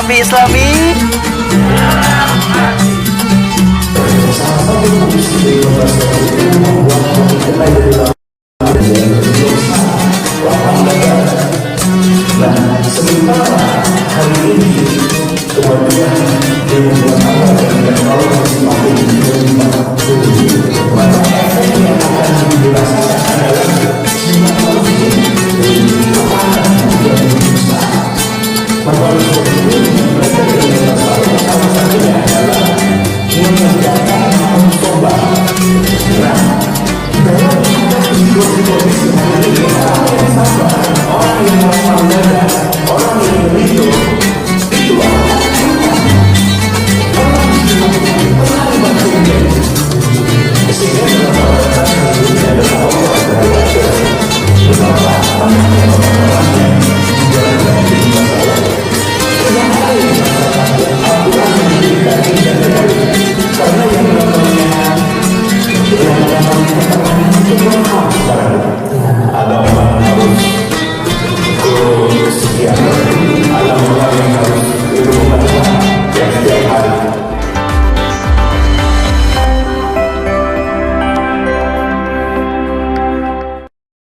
Jambi Islami. Bapak